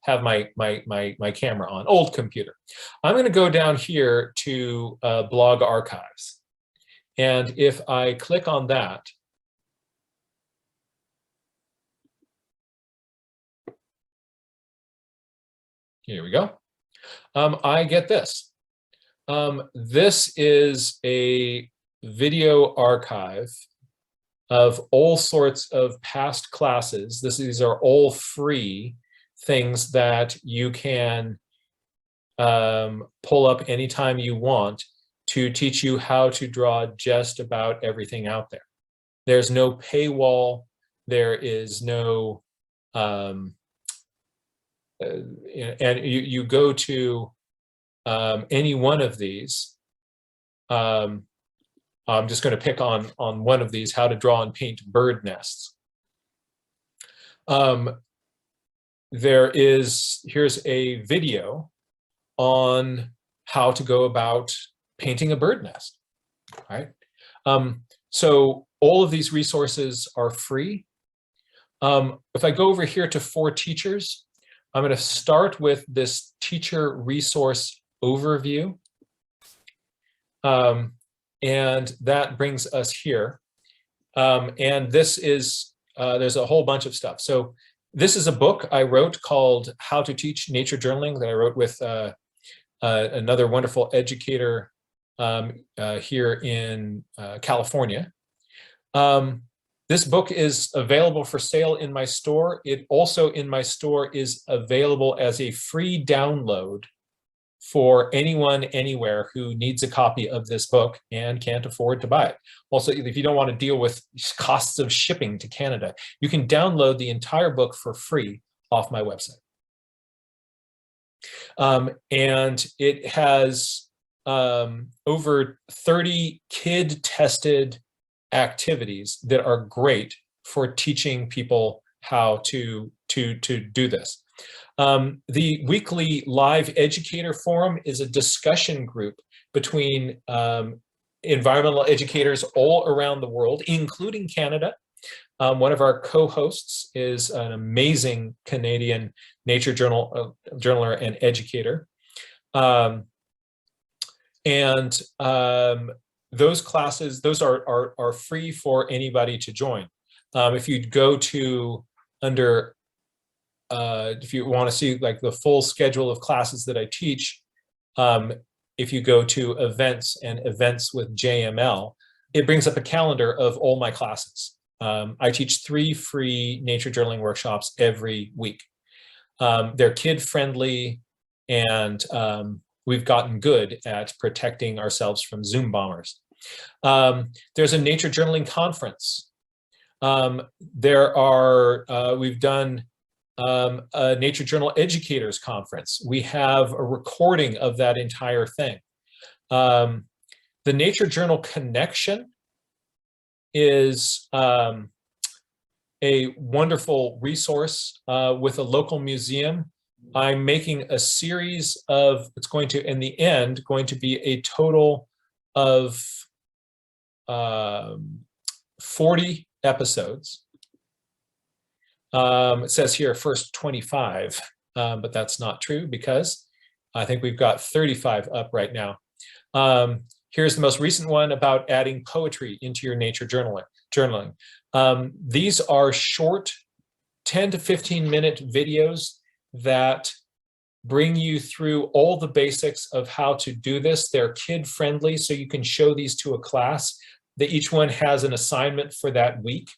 have my camera on. Old computer. I'm going to go down here to blog archives, and if I click on that, here we go. I get this. This is a video archive of all sorts of past classes. These are all free things that you can pull up anytime you want to teach you how to draw just about everything out there. There's no paywall. There is no, and you go to any one of these. I'm just going to pick on one of these, how to draw and paint bird nests. Here's a video on how to go about painting a bird nest, right? So all of these resources are free. If I go over here to For Teachers, I'm going to start with this teacher resource overview. And that brings us here. And this is, there's a whole bunch of stuff. So this is a book I wrote called How to Teach Nature Journaling that I wrote with another wonderful educator here in California. This book is available for sale in my store. It also in my store is available as a free download for anyone anywhere who needs a copy of this book and can't afford to buy it. Also, if you don't want to deal with costs of shipping to Canada, you can download the entire book for free off my website. And it has over 30 kid-tested activities that are great for teaching people how to do this. The weekly live educator forum is a discussion group between environmental educators all around the world, including Canada. One of our co-hosts is an amazing Canadian nature journaler and educator. Those classes, those are free for anybody to join. If you go to if you want to see like the full schedule of classes that I teach, if you go to events and events with JML, it brings up a calendar of all my classes. I teach 3 free nature journaling workshops every week. They're kid-friendly, and we've gotten good at protecting ourselves from Zoom bombers. There's a nature journaling conference. We've done a Nature Journal Educators Conference. We have a recording of that entire thing. The Nature Journal Connection is a wonderful resource with a local museum. I'm making a series of, it's going to, in the end, going to be a total of 40 episodes. It says here first 25, but that's not true because I think we've got 35 up right now. Here's the most recent one about adding poetry into your nature journaling. These are short 10 to 15 minute videos that bring you through all the basics of how to do this. They're kid friendly, so you can show these to a class. Each one has an assignment for that week.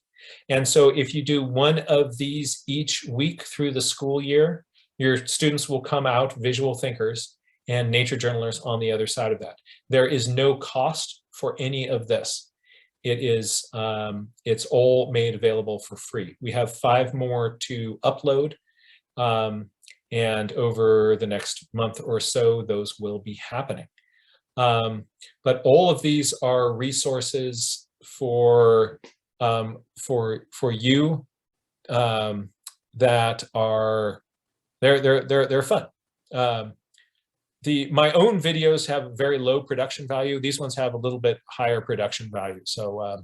And so if you do one of these each week through the school year, your students will come out visual thinkers and nature journalers on the other side of that. There is no cost for any of this. It is, it's all made available for free. We have 5 more to upload. And over the next month or so, those will be happening. But all of these are resources for you that are they're fun. My own videos have very low production value. These ones have a little bit higher production value, so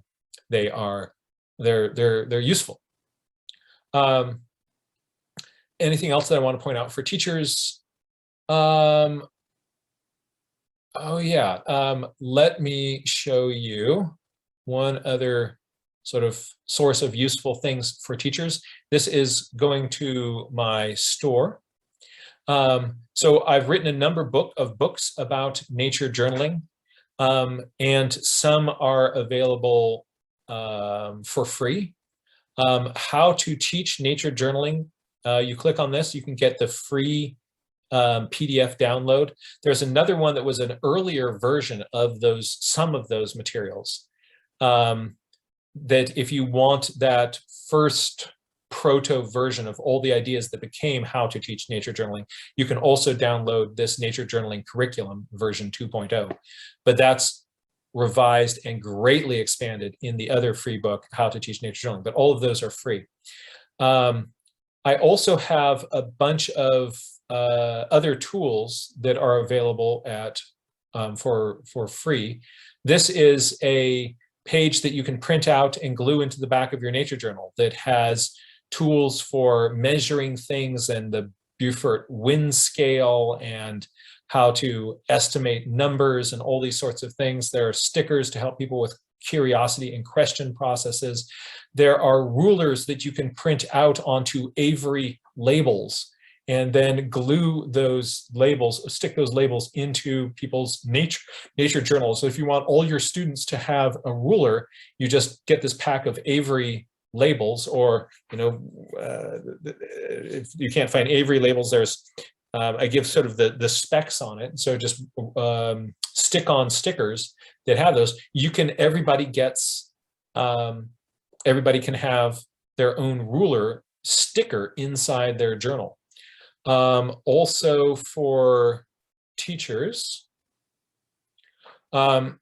they're useful. Anything else that I want to point out for teachers? Oh yeah, let me show you one other sort of source of useful things for teachers. This is going to my store. So I've written a number of books about nature journaling, and some are available for free. How to teach nature journaling. You click on this, you can get the free PDF download. There's another one that was an earlier version of some of those materials. That if you want that first proto version of all the ideas that became how to teach nature journaling, you can also download this nature journaling curriculum version 2.0. But that's revised and greatly expanded in the other free book, How to Teach Nature Journaling. But all of those are free. I also have a bunch of other tools that are available for free. This is a page that you can print out and glue into the back of your nature journal that has tools for measuring things and the Beaufort wind scale and how to estimate numbers and all these sorts of things. There are stickers to help people with curiosity and question processes. There are rulers that you can print out onto Avery labels and then glue those labels, stick those labels into people's nature journals. So if you want all your students to have a ruler, you just get this pack of Avery labels, or, you know, if you can't find Avery labels, there's, I give sort of the specs on it. So just stick on stickers that have those. Everybody can have their own ruler sticker inside their journal. Also for teachers, I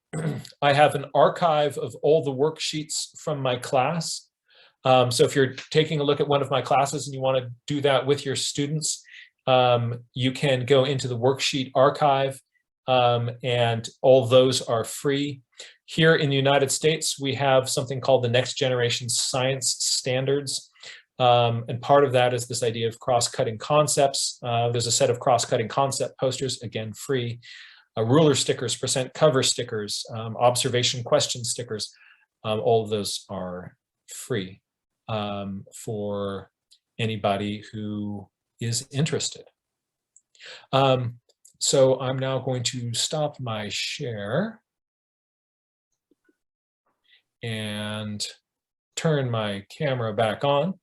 have an archive of all the worksheets from my class. So if you're taking a look at one of my classes and you want to do that with your students, you can go into the worksheet archive and all those are free. Here in the United States, we have something called the Next Generation Science Standards. And part of that is this idea of cross-cutting concepts. There's a set of cross-cutting concept posters, again, free. Ruler stickers, percent cover stickers, observation question stickers. All of those are free for anybody who is interested. So I'm now going to stop my share and turn my camera back on.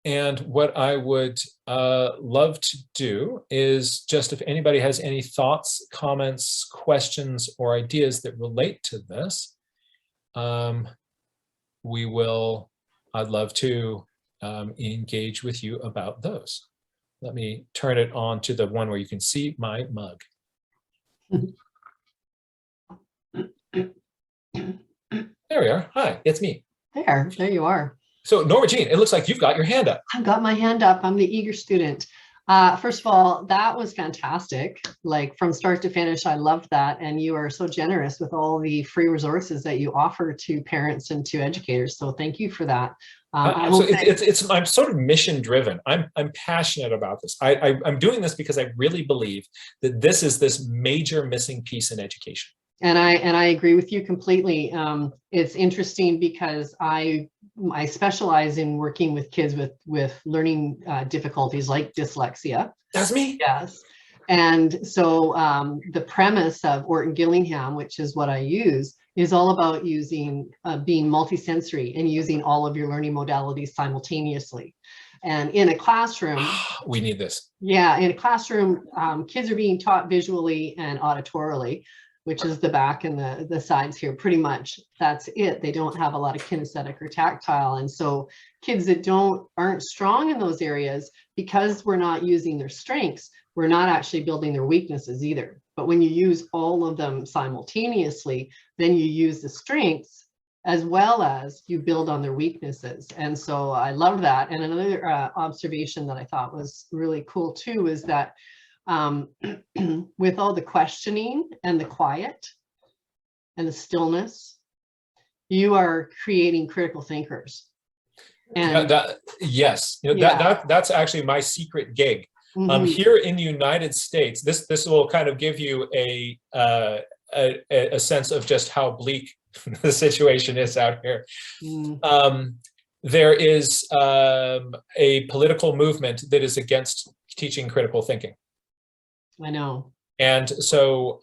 And what I would love to do is just if anybody has any thoughts, comments, questions, or ideas that relate to this, I'd love to engage with you about those. Let me turn it on to the one where you can see my mug. There we are. Hi, it's me. There you are. So Norma Jean, it looks like you've got your hand up. I've got my hand up. I'm the eager student. First of all, that was fantastic. Like from start to finish, I loved that. And you are so generous with all the free resources that you offer to parents and to educators. So thank you for that. So I'm sort of mission driven. I'm passionate about this. I'm doing this because I really believe that this is this major missing piece in education. And I agree with you completely. It's interesting because I specialize in working with kids with learning difficulties like dyslexia. That's me. Yes. And so the premise of Orton-Gillingham, which is what I use, is all about using being multisensory and using all of your learning modalities simultaneously. And in a classroom, we need this. Yeah, in a classroom, kids are being taught visually and auditorily, which is the back and the sides here, pretty much. That's it. They don't have a lot of kinesthetic or tactile. And so kids that aren't strong in those areas, because we're not using their strengths, we're not actually building their weaknesses either. But when you use all of them simultaneously, then you use the strengths as well as you build on their weaknesses. And so I love that. And another observation that I thought was really cool too is that with all the questioning and the quiet and the stillness, you are creating critical thinkers. And yes, that's actually my secret gig. Here in the United States, this will kind of give you a sense of just how bleak the situation is out here. There is a political movement that is against teaching critical thinking. I know. And so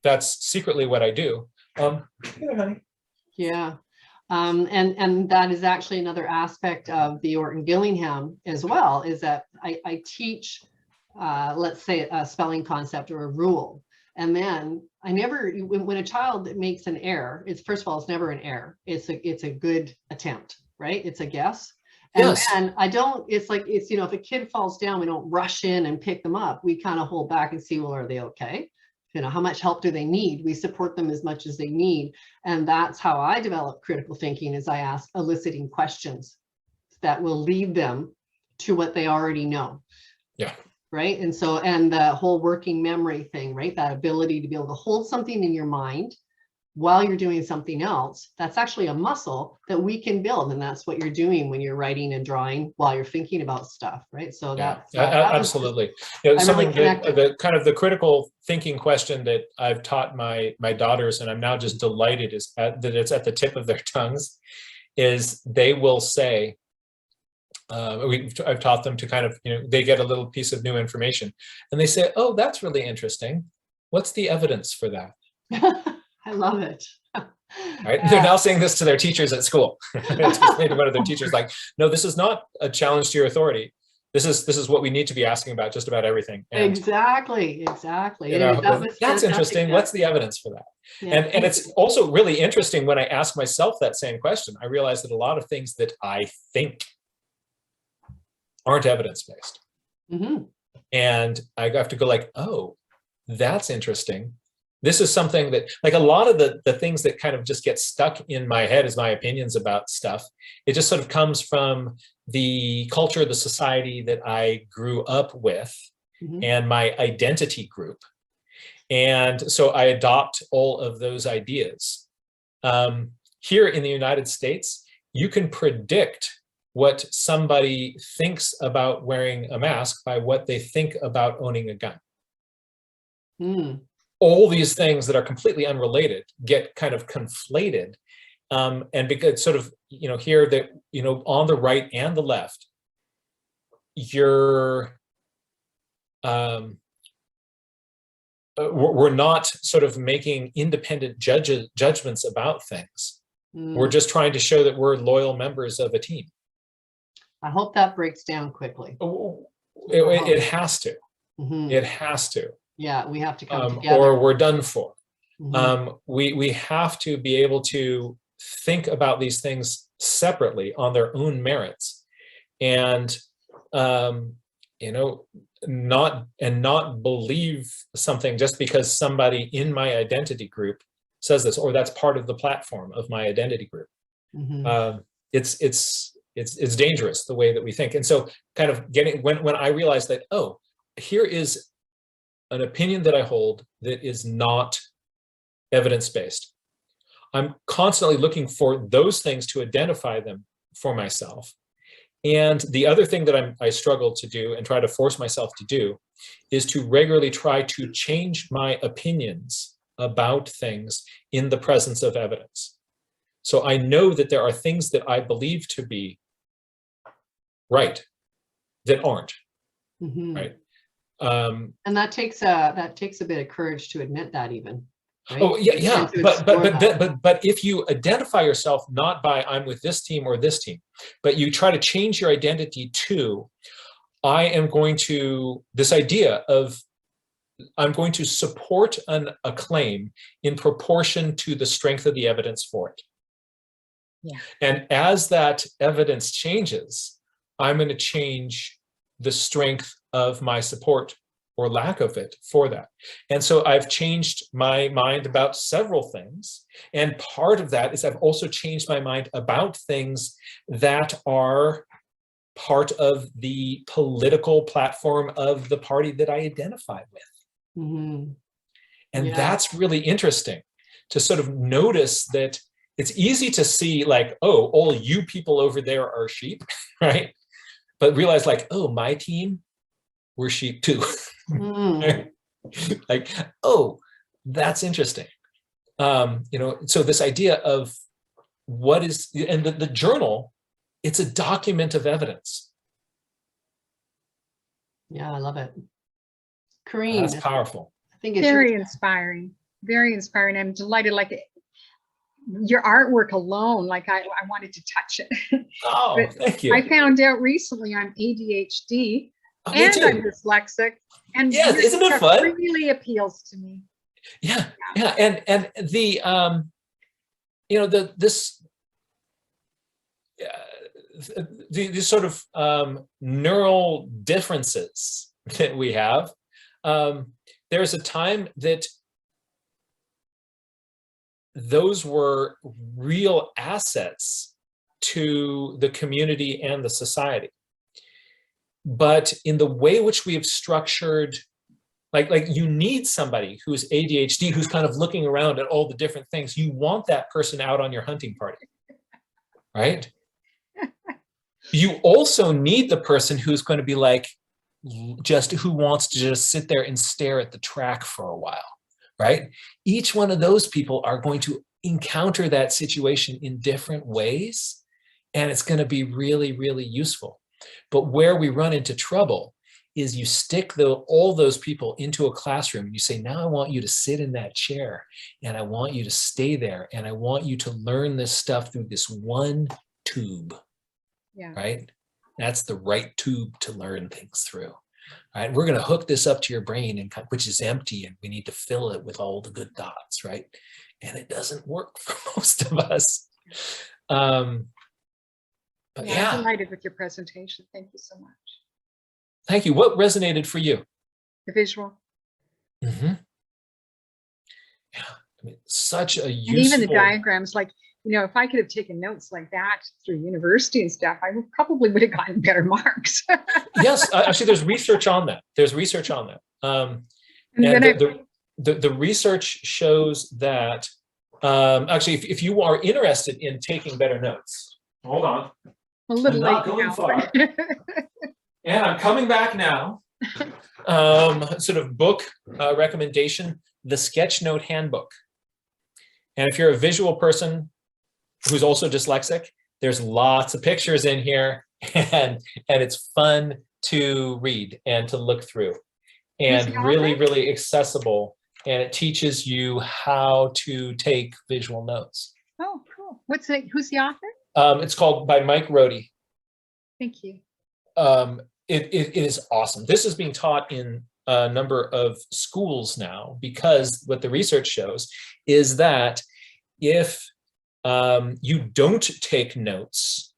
that's secretly what I do. Here, honey. Yeah. And that is actually another aspect of the Orton-Gillingham as well, is that I teach, let's say, a spelling concept or a rule. And then when a child makes an error, first of all, it's never an error. It's a good attempt, right? It's a guess. And yes. then if a kid falls down, we don't rush in and pick them up. We kind of hold back and see, well, are they okay? How much help do they need? We support them as much as they need. And that's how I develop critical thinking, is I ask eliciting questions that will lead them to what they already know. Yeah. Right. And so, and the whole working memory thing, right? That ability to be able to hold something in your mind while you're doing something else, that's actually a muscle that we can build. And that's what you're doing when you're writing and drawing while you're thinking about stuff, right? So that absolutely. Something the kind of the critical thinking question that I've taught my daughters, and I'm now just delighted that it's at the tip of their tongues, is they will say, I've taught them to kind of, they get a little piece of new information and they say, oh, that's really interesting. What's the evidence for that? I love it. Right? They're now saying this to their teachers at school. Maybe one of their teachers like, no, this is not a challenge to your authority. This is what we need to be asking about just about everything. And, exactly. That's interesting. What's the evidence for that? Yeah. And it's also really interesting when I ask myself that same question. I realize that a lot of things that I think aren't evidence-based. And I have to go like, oh, that's interesting. This is something that, like a lot of the things that kind of just get stuck in my head as my opinions about stuff, it just sort of comes from the culture, the society that I grew up with. and my identity group. And so I adopt all of those ideas. Here in the United States, you can predict what somebody thinks about wearing a mask by what they think about owning a gun. All these things that are completely unrelated get kind of conflated. And because sort of, here that, on the right and the left, we're not sort of making independent judgments about things. We're just trying to show that we're loyal members of a team. I hope that breaks down quickly. It has to. It has to. Yeah, we have to come together. Or we're done for. We have to be able to think about these things separately on their own merits, and not believe something just because somebody in my identity group says this, or that's part of the platform of my identity group. It's dangerous the way that we think. And so kind of when I realized that, oh, here is an opinion that I hold that is not evidence-based. I'm constantly looking for those things to identify them for myself. And the other thing that I struggle to do and try to force myself to do is to regularly try to change my opinions about things in the presence of evidence. So I know that there are things that I believe to be right that aren't, right? And that takes a bit of courage to admit that, even. Right? Oh yeah. But if you identify yourself not by I'm with this team or this team, but you try to change your identity to this idea of I'm going to support a claim in proportion to the strength of the evidence for it. Yeah. And as that evidence changes, I'm going to change the strength of my support or lack of it for that. And so I've changed my mind about several things. And part of that is I've also changed my mind about things that are part of the political platform of the party that I identify with. And that's really interesting to sort of notice that it's easy to see like, oh, all you people over there are sheep, right? But realize like, oh, my team, we're sheep too. Like, oh, that's interesting. So this idea of what is, and the journal, it's a document of evidence. Yeah, I love it. Corinne. That's powerful. I think it's Very inspiring. Very inspiring. I'm delighted. Like your artwork alone, like I wanted to touch it. Oh, thank you. I found out recently I'm ADHD and I'm dyslexic. And yes, isn't it fun? Really appeals to me. Yeah. And the these sort of neural differences that we have. There's a time that those were real assets to the community and the society. But in the way which we have structured, like you need somebody who's ADHD, who's kind of looking around at all the different things. You want that person out on your hunting party, right? You also need the person who's going to be like, who wants to just sit there and stare at the track for a while, right? Each one of those people are going to encounter that situation in different ways, and it's going to be really, really useful. But where we run into trouble is you stick all those people into a classroom and you say, now I want you to sit in that chair and I want you to stay there and I want you to learn this stuff through this one tube, right? That's the right tube to learn things through. Right? We're going to hook this up to your brain, which is empty, and we need to fill it with all the good dots, right? And it doesn't work for most of us. But I'm delighted with your presentation. Thank you so much. Thank you. What resonated for you? The visual. Yeah, I mean, such a useful. And even the diagrams, like you know, if I could have taken notes like that through university and stuff, I probably would have gotten better marks. Yes, actually, there's research on that. There's research on that. And then The research shows that, actually, if you are interested in taking better notes, hold on. a little I'm not late going now. far. And I'm coming back now. Sort of book recommendation, the Sketchnote Handbook. And if you're a visual person who's also dyslexic, there's lots of pictures in here, and it's fun to read and to look through, and really, really accessible. And it teaches you how to take visual notes. Oh, cool. Who's the author? It's called by Mike Rohde. Thank you. It is awesome. This is being taught in a number of schools now, because what the research shows is that if you don't take notes,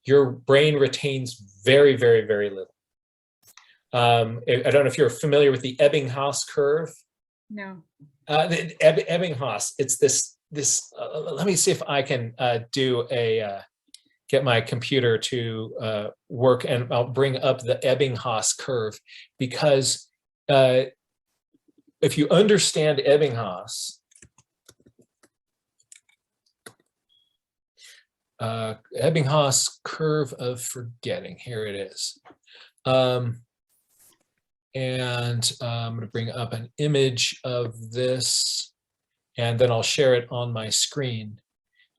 your brain retains very, very, very little. I don't know if you're familiar with the Ebbinghaus curve. No. The Ebbinghaus, it's this, let me see if I can get my computer to work, and I'll bring up the Ebbinghaus curve, because if you understand Ebbinghaus, Ebbinghaus curve of forgetting, here it is. And I'm going to bring up an image of this, and then I'll share it on my screen.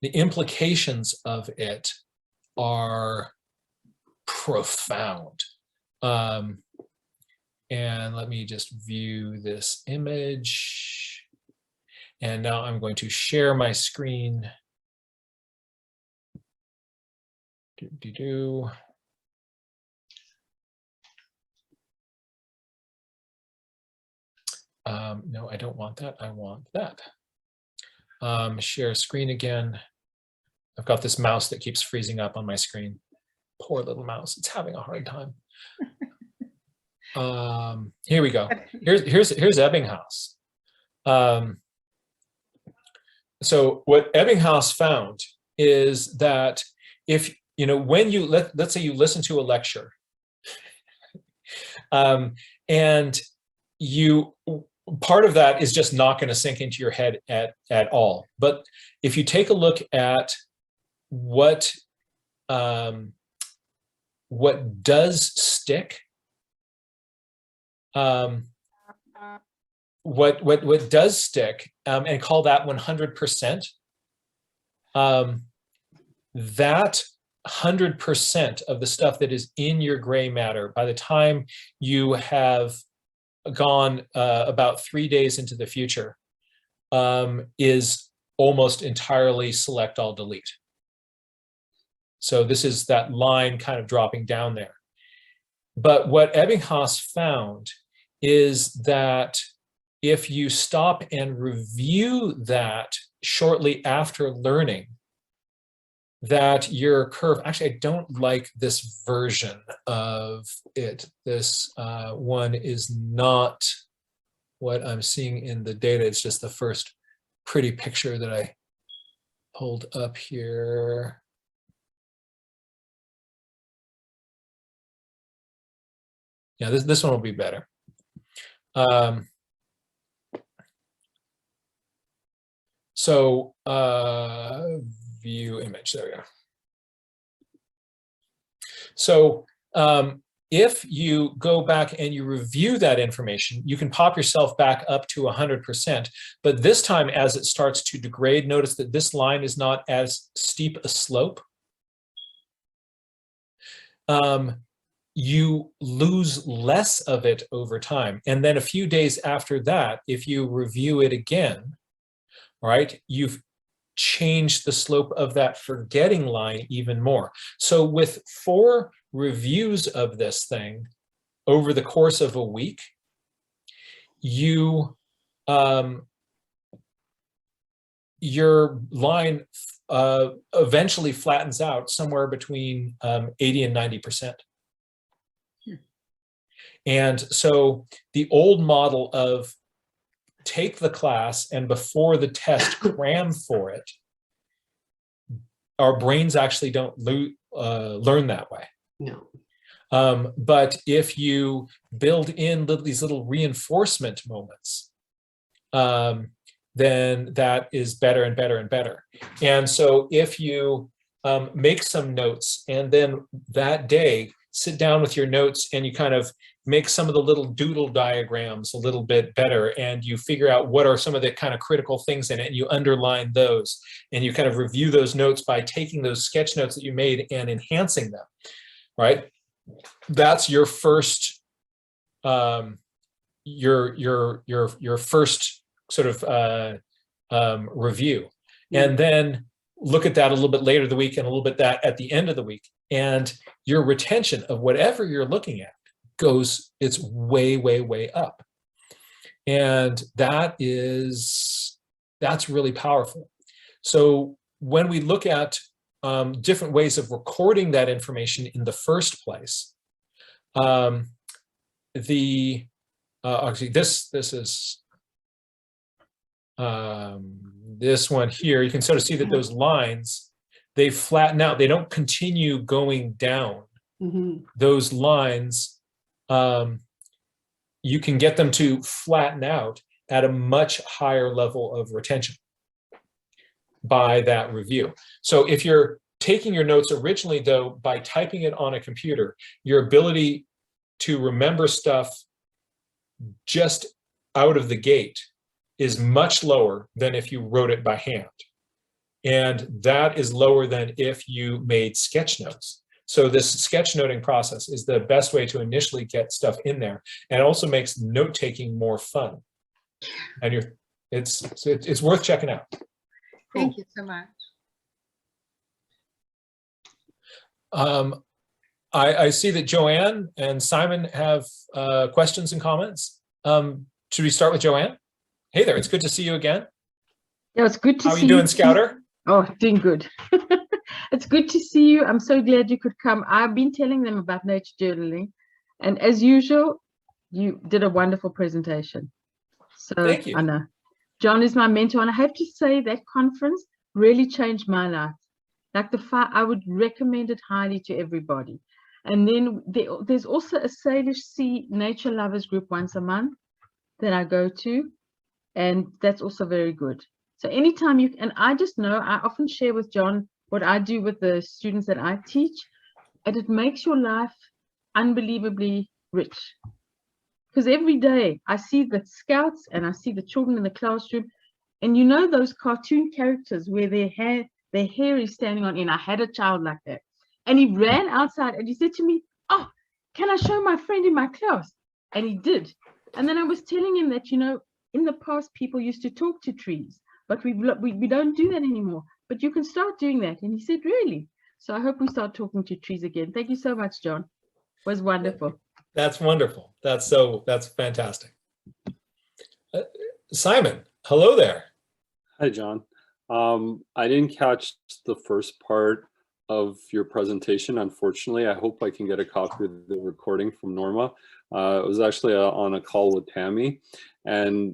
The implications of it are profound. And let me just view this image. And now I'm going to share my screen. No, I don't want that. I want that. Share screen again. I've got this mouse that keeps freezing up on my screen. Poor little mouse. It's having a hard time. Here we go. Here's Ebbinghaus. So what Ebbinghaus found is that if, you know, when you, let's say you listen to a lecture, and you, part of that is just not going to sink into your head at all. But if you take a look at what does stick, what does stick, and call that 100%, that 100% of the stuff that is in your gray matter, by the time you have gone about 3 days into the future, is almost entirely select all delete. So this is that line kind of dropping down there. But what Ebbinghaus found is that if you stop and review that shortly after learning, that your curve, actually, I don't like this version of it. This one is not what I'm seeing in the data. It's just the first pretty picture that I pulled up here. Yeah, this one will be better. So view image, there we go. So if you go back and you review that information, you can pop yourself back up to 100%. But this time, as it starts to degrade, notice that this line is not as steep a slope. You lose less of it over time. And then a few days after that, if you review it again, all right, you've changed the slope of that forgetting line even more. So with 4 reviews of this thing over the course of a week, you your line eventually flattens out somewhere between 80 and 90%. And so the old model of take the class and before the test cram for it our brains actually don't learn that way. No. But if you build in these little reinforcement moments, then that is better and better and better. And so if you make some notes and then that day sit down with your notes and you kind of make some of the little doodle diagrams a little bit better, and you figure out what are some of the kind of critical things in it, and you underline those, and you kind of review those notes by taking those sketch notes that you made and enhancing them, right? That's your first your first sort of review. And then look at that a little bit later the week and a little bit that at the end of the week, and your retention of whatever you're looking at it's way, way, way up. And that's really powerful. So when we look at different ways of recording that information in the first place, actually this is this one here. You can sort of see that those lines, they flatten out. They don't continue going down. Mm-hmm. Those lines, you can get them to flatten out at a much higher level of retention by that review. So if you're taking your notes originally, though, by typing it on a computer, your ability to remember stuff just out of the gate is much lower than if you wrote it by hand. And that is lower than if you made sketch notes. So this sketchnoting process is the best way to initially get stuff in there, and it also makes note-taking more fun. And it's worth checking out. Thank you so much. I see that Joanne and Simon have questions and comments. Should we start with Joanne? Hey there, it's good to see you again. Yeah, it's good to see you. How are you doing, Scouter? Oh, doing good. It's good to see you. I'm so glad you could come. I've been telling them about nature journaling, and as usual, you did a wonderful presentation. So thank you. I know John is my mentor, and I have to say that conference really changed my life. Like I would recommend it highly to everybody. And then there's also a Salish Sea nature lovers group once a month that I go to, and that's also very good. So anytime you, and I just know, I often share with John what I do with the students that I teach, and it makes your life unbelievably rich. Because every day I see the scouts and I see the children in the classroom, and you know those cartoon characters where their hair is standing on end. I had a child like that, and he ran outside and he said to me, "Oh, can I show my friend in my class?" And he did. And then I was telling him that, you know, in the past people used to talk to trees, but we don't do that anymore. But you can start doing that. And he said, really? So I hope we start talking to trees again. Thank you so much, John. It was wonderful. That's wonderful. That's fantastic. Simon, hello there. Hi, John. I didn't catch the first part of your presentation, unfortunately. I hope I can get a copy of the recording from Norma. It was actually on a call with Tammy, and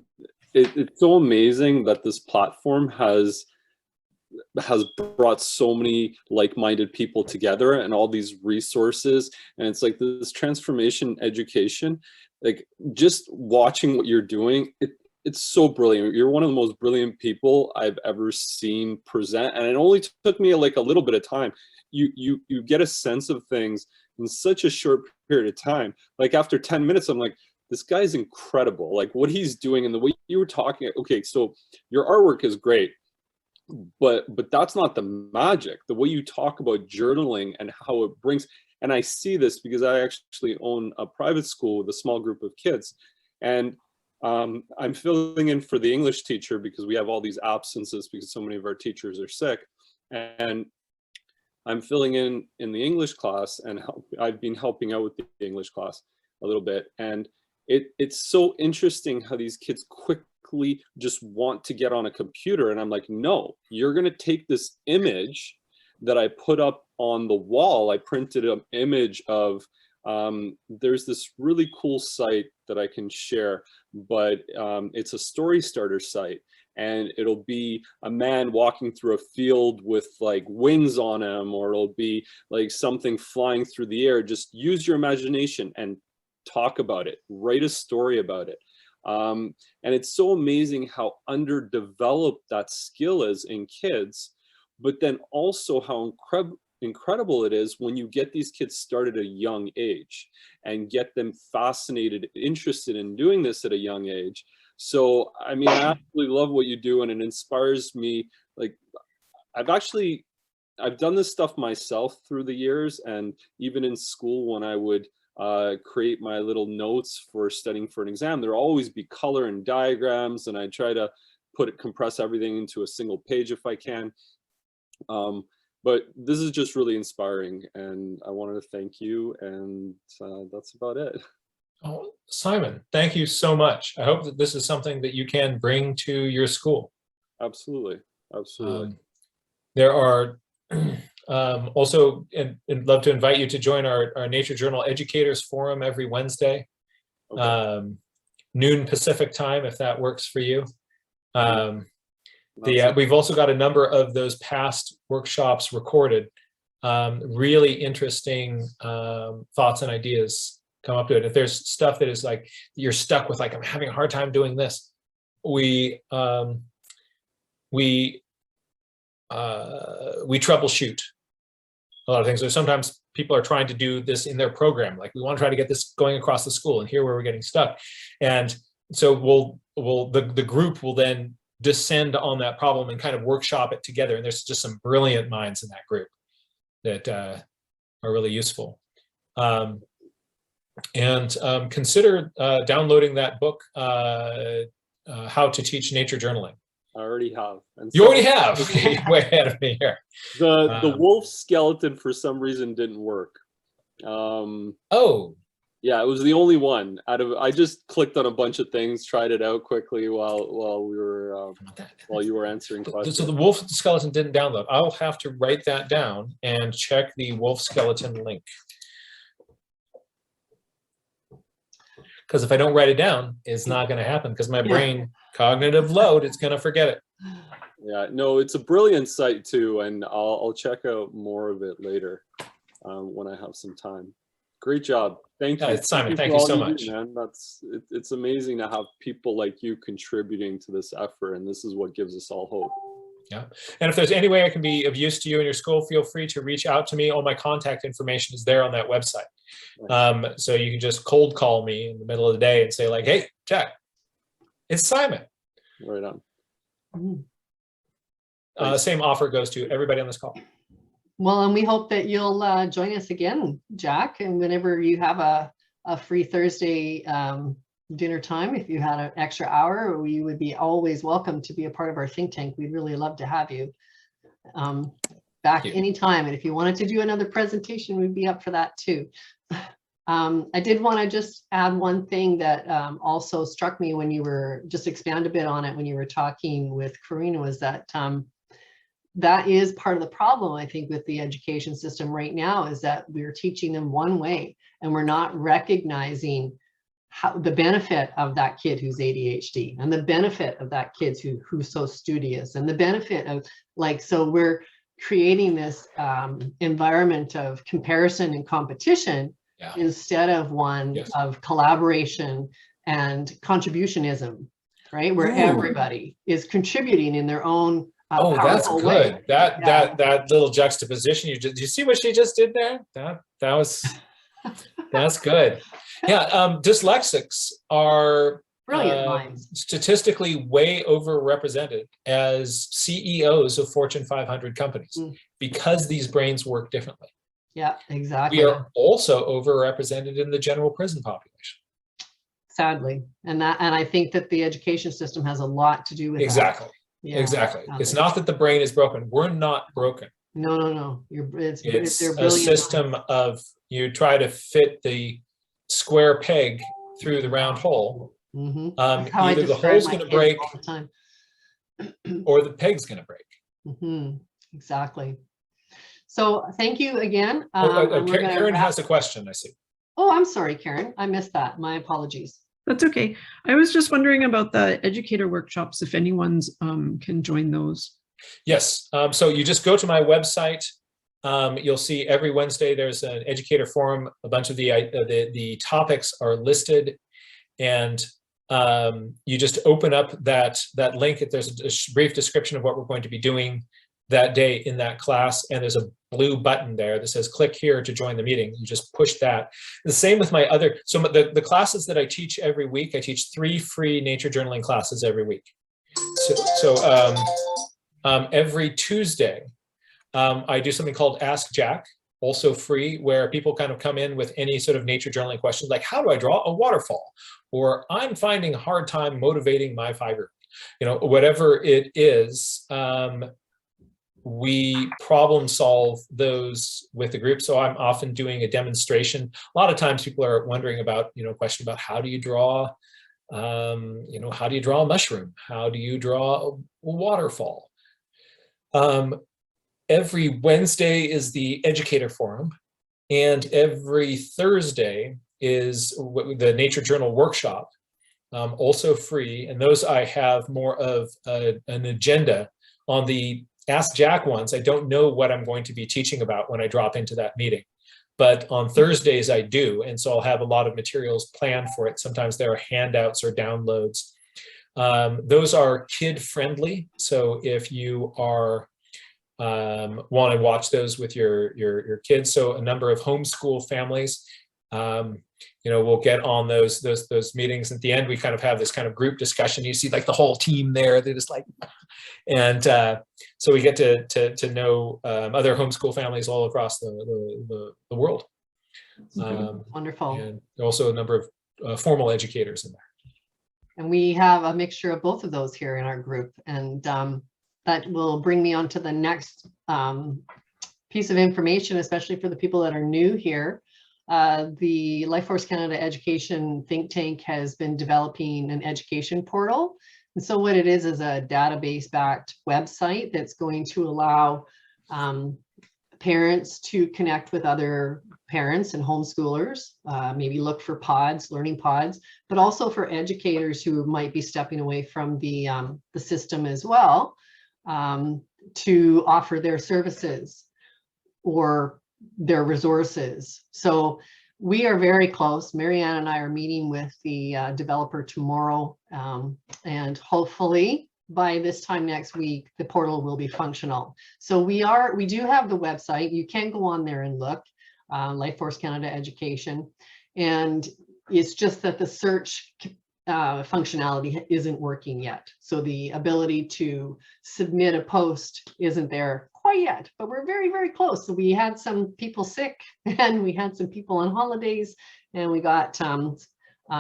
it's so amazing that this platform has brought so many like-minded people together and all these resources, and it's like this transformation education, like just watching what you're doing, it's so brilliant. You're one of the most brilliant people I've ever seen present, and it only took me like a little bit of time. You get a sense of things in such a short period of time. Like after 10 minutes, I'm like, this guy's incredible. Like what he's doing and the way you were talking. Okay, so your artwork is great, but that's not the magic. The way you talk about journaling and how it brings, and I see this because I actually own a private school with a small group of kids, and I'm filling in for the English teacher because we have all these absences because so many of our teachers are sick, and I'm filling in the English class, and I've been helping out with the English class a little bit, and it's so interesting how these kids quickly just want to get on a computer, and I'm like, no, you're gonna take this image that I put up on the wall. I printed an image of there's this really cool site that I can share, but it's a story starter site, and it'll be a man walking through a field with like wings on him, or it'll be like something flying through the air. Just use your imagination and talk about it, write a story about it. And it's so amazing how underdeveloped that skill is in kids, but then also how incredible it is when you get these kids started at a young age and get them fascinated, interested in doing this at a young age. So, I mean, I absolutely love what you do, and it inspires me. Like, I've done this stuff myself through the years, and even in school when I would create my little notes for studying for an exam, there'll always be color and diagrams, and I try to compress everything into a single page if I can. But this is just really inspiring, and I wanted to thank you, and that's about it. Oh, Simon, thank you so much. I hope that this is something that you can bring to your school. Absolutely, absolutely. There are also, and love to invite you to join our Nature Journal Educators Forum every Wednesday, Okay. noon Pacific time, if that works for you. We've also got a number of those past workshops recorded. Really interesting thoughts and ideas come up to it. If there's stuff that is like, you're stuck with, like, I'm having a hard time doing this, we troubleshoot a lot of things. So sometimes people are trying to do this in their program, like, we want to try to get this going across the school, and here where we're getting stuck. And so the group will then descend on that problem and kind of workshop it together. And there's just some brilliant minds in that group that are really useful. Consider downloading that book, How to Teach Nature Journaling. I already have. And You already have? Okay, you're way ahead of me here. The wolf skeleton for some reason didn't work. Oh. Yeah, it was the only one out of. I just clicked on a bunch of things, tried it out quickly while we were while you were answering questions. So the wolf skeleton didn't download. I'll have to write that down and check the wolf skeleton link. Because if I don't write it down, it's not going to happen, because my brain, cognitive load, it's going to forget it. Yeah, no, it's a brilliant site too, and I'll check out more of it later when I have some time. Great job. Thank you. Simon, thank you so much. Man. It's amazing to have people like you contributing to this effort, and this is what gives us all hope. Yeah. And if there's any way I can be of use to you and your school, feel free to reach out to me. All my contact information is there on that website. So you can just cold call me in the middle of the day and say, like, hey, Jack, it's Simon. Right on. Same offer goes to everybody on this call. Well, and we hope that you'll join us again, Jack, and whenever you have a free Thursday dinner time, if you had an extra hour, we would be always welcome to be a part of our think tank. We'd really love to have you back anytime. And if you wanted to do another presentation, we'd be up for that too. I did want to just add one thing that also struck me when you were, just expand a bit on it when you were talking with Karina, was that that is part of the problem, I think, with the education system right now, is that we're teaching them one way and we're not recognizing the benefit of that kid who's ADHD, and the benefit of that kid who's so studious, and the benefit of, like, so we're creating this environment of comparison and competition instead of one of collaboration and contributionism, right? Where everybody is contributing in their own that's good. Way. That little juxtaposition did you see what she just did there? That's good. Yeah, dyslexics are brilliant minds, statistically way overrepresented as CEOs of Fortune 500 companies because these brains work differently. Yeah, exactly. We are also overrepresented in the general prison population. Sadly, and I think that the education system has a lot to do with exactly. that. Yeah, exactly. It's not that the brain is broken. We're not broken. No. It's a system minds. Of you try to fit the square peg through the round hole. Either the hole's going to break or the peg's going to break. Exactly. So thank you again. Karen has a question, I see. Oh, I'm sorry, Karen. I missed that. My apologies. That's okay. I was just wondering about the educator workshops, if anyone's can join those. Yes. So you just go to my website. You'll see every Wednesday there's an educator forum. A bunch of the topics are listed, and you just open up that link. There's a brief description of what we're going to be doing that day in that class, and there's a blue button there that says click here to join the meeting. You just push that. The same with my other, so the classes that I teach every week, I teach 3 free nature journaling classes every week. Every Tuesday, I do something called Ask Jack, also free, where people kind of come in with any sort of nature journaling questions, like how do I draw a waterfall? Or I'm finding a hard time motivating my 5-year-old. You know, whatever it is, we problem solve those with the group. So I'm often doing a demonstration. A lot of times people are wondering about, you know, a question about how do you draw, you know, how do you draw a mushroom? How do you draw a waterfall? Every Wednesday is the educator forum, and every Thursday is the Nature Journal workshop, also free. And those I have more of an agenda. On the Ask Jack ones, I don't know what I'm going to be teaching about when I drop into that meeting. But on Thursdays I do, and so I'll have a lot of materials planned for it. Sometimes there are handouts or downloads. Those are kid friendly, so if you are want to watch those with your kids, so a number of homeschool families, you know, we'll get on those meetings. At the end, we kind of have this kind of group discussion. You see like the whole team there, they're just like, and so we get to know other homeschool families all across the world. Wonderful. And also a number of formal educators in there. And we have a mixture of both of those here in our group, and that will bring me on to the next piece of information, especially for the people that are new here. The Life Force Canada Education think tank has been developing an education portal. And so what it is a database-backed website that's going to allow parents to connect with other parents and homeschoolers, maybe look for pods, learning pods, but also for educators who might be stepping away from the system as well, to offer their services or their resources. So we are very close. Marianne and I are meeting with the developer tomorrow, and hopefully by this time next week, the portal will be functional. So we do have the website. You can go on there and look, Life Force Canada Education, and it's just that the search functionality isn't working yet. So the ability to submit a post isn't there quite yet, but we're very, very close. So we had some people sick and we had some people on holidays, and we got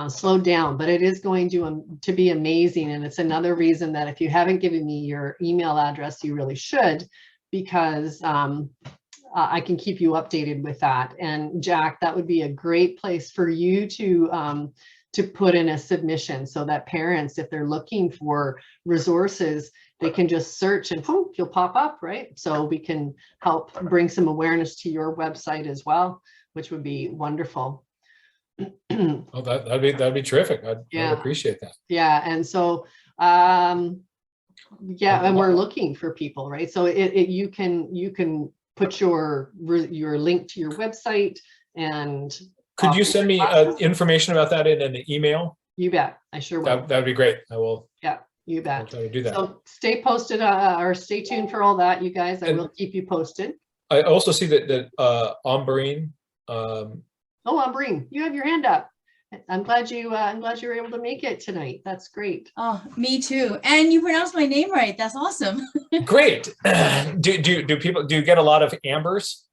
slowed down, but it is going to be amazing. And it's another reason that if you haven't given me your email address, you really should, because I can keep you updated with that. And Jack, that would be a great place for you to put in a submission, so that parents, if they're looking for resources, they can just search and boom, you'll pop up, right? So we can help bring some awareness to your website as well, which would be wonderful. Oh, that'd be terrific. I'd appreciate that. Yeah, and so yeah, and we're looking for people, right? So you can put your link to your website, and could you send me information about that in an email? You bet. I sure will. That would be great. I will. Yeah, you bet. I'll try to do that. So stay posted or stay tuned for all that, you guys. I will keep you posted. I also see that Ombreen. Oh, Ombreen, you have your hand up. I'm glad you were able to make it tonight. That's great. Oh, me too. And you pronounced my name right. That's awesome. Great. Do you get a lot of Ambers?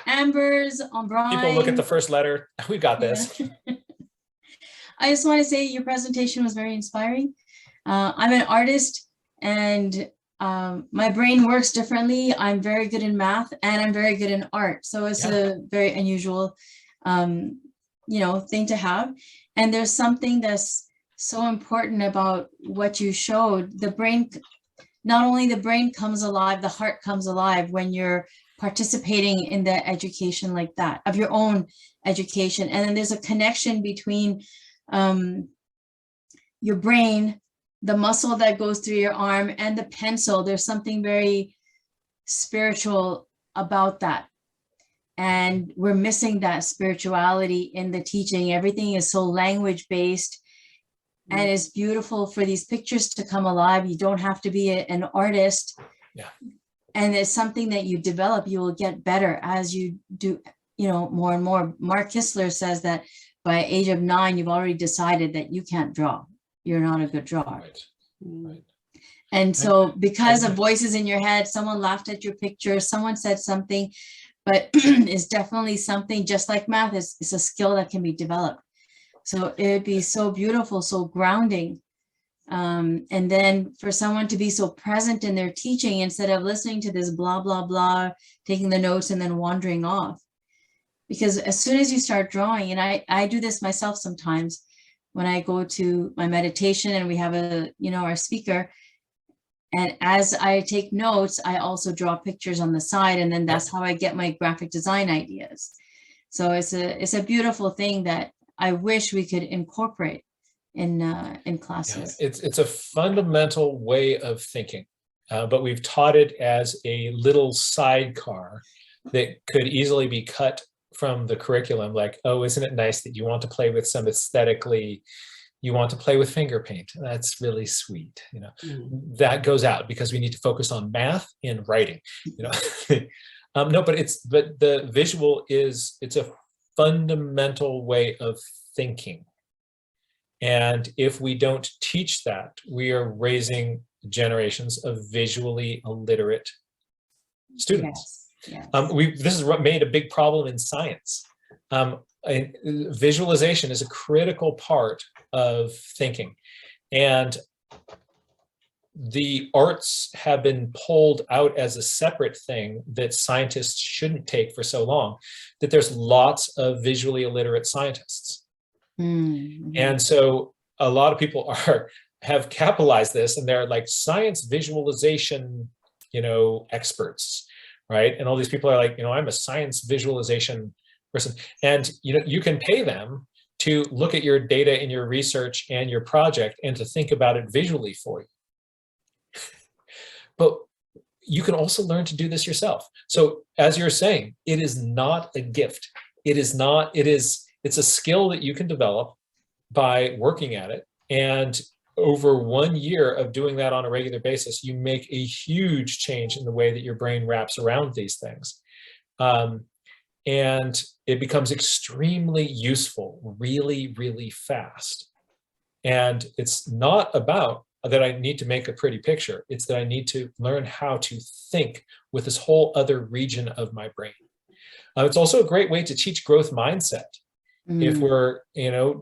Ambers, Ombreen. People look at the first letter. We got this. Yeah. I just want to say your presentation was very inspiring. I'm an artist, and my brain works differently. I'm very good in math, and I'm very good in art. So it's a very unusual, thing to have. And there's something that's so important about what you showed. The brain, not only the brain comes alive, the heart comes alive when you're participating in the education like that, of your own education. And then there's a connection between your brain, the muscle that goes through your arm, and the pencil. There's something very spiritual about that. And we're missing that spirituality in the teaching. Everything is so language based, and it's beautiful for these pictures to come alive. You don't have to be an artist. Yeah. And it's something that you develop. You will get better as you do, you know, more and more. Mark Kistler says that by age of 9, you've already decided that you can't draw. You're not a good drawer. Right. Right. And so because of voices in your head, someone laughed at your picture, someone said something, but it's definitely something, just like math, it's a skill that can be developed. So it'd be so beautiful, so grounding. And then for someone to be so present in their teaching instead of listening to this blah, blah, blah, taking the notes and then wandering off. Because as soon as you start drawing, and I do this myself sometimes when I go to my meditation and we have our speaker, and as I take notes, I also draw pictures on the side, and then that's how I get my graphic design ideas. So it's a beautiful thing that I wish we could incorporate in classes. Yeah, it's a fundamental way of thinking, but we've taught it as a little sidecar that could easily be cut from the curriculum. Like, oh, isn't it nice that you want to play with some aesthetically, you want to play with finger paint? That's really sweet. You know, that goes out because we need to focus on math and writing. You know, no, but the visual it's a fundamental way of thinking. And if we don't teach that, we are raising generations of visually illiterate students. Yes. This is what made a big problem in science. Visualization is a critical part of thinking. And the arts have been pulled out as a separate thing that scientists shouldn't take for so long, that there's lots of visually illiterate scientists. Mm-hmm. And so a lot of people have capitalized this, and they're like science visualization, experts, right? And all these people are like, I'm a science visualization person. And, you can pay them to look at your data in your research and your project and to think about it visually for you. But you can also learn to do this yourself. So as you're saying, it is not a gift. It's a skill that you can develop by working at it. And over 1 year of doing that on a regular basis, you make a huge change in the way that your brain wraps around these things. And it becomes extremely useful really, really fast. And it's not about that I need to make a pretty picture. It's that I need to learn how to think with this whole other region of my brain. It's also a great way to teach growth mindset. If we're,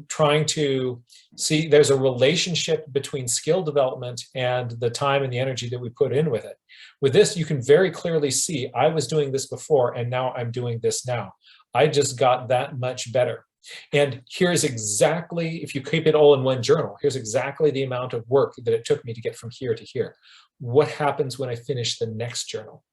trying to see there's a relationship between skill development and the time and the energy that we put in with it. With this, you can very clearly see, I was doing this before and now I'm doing this now. I just got that much better. And here's exactly, if you keep it all in one journal, here's exactly the amount of work that it took me to get from here to here. What happens when I finish the next journal?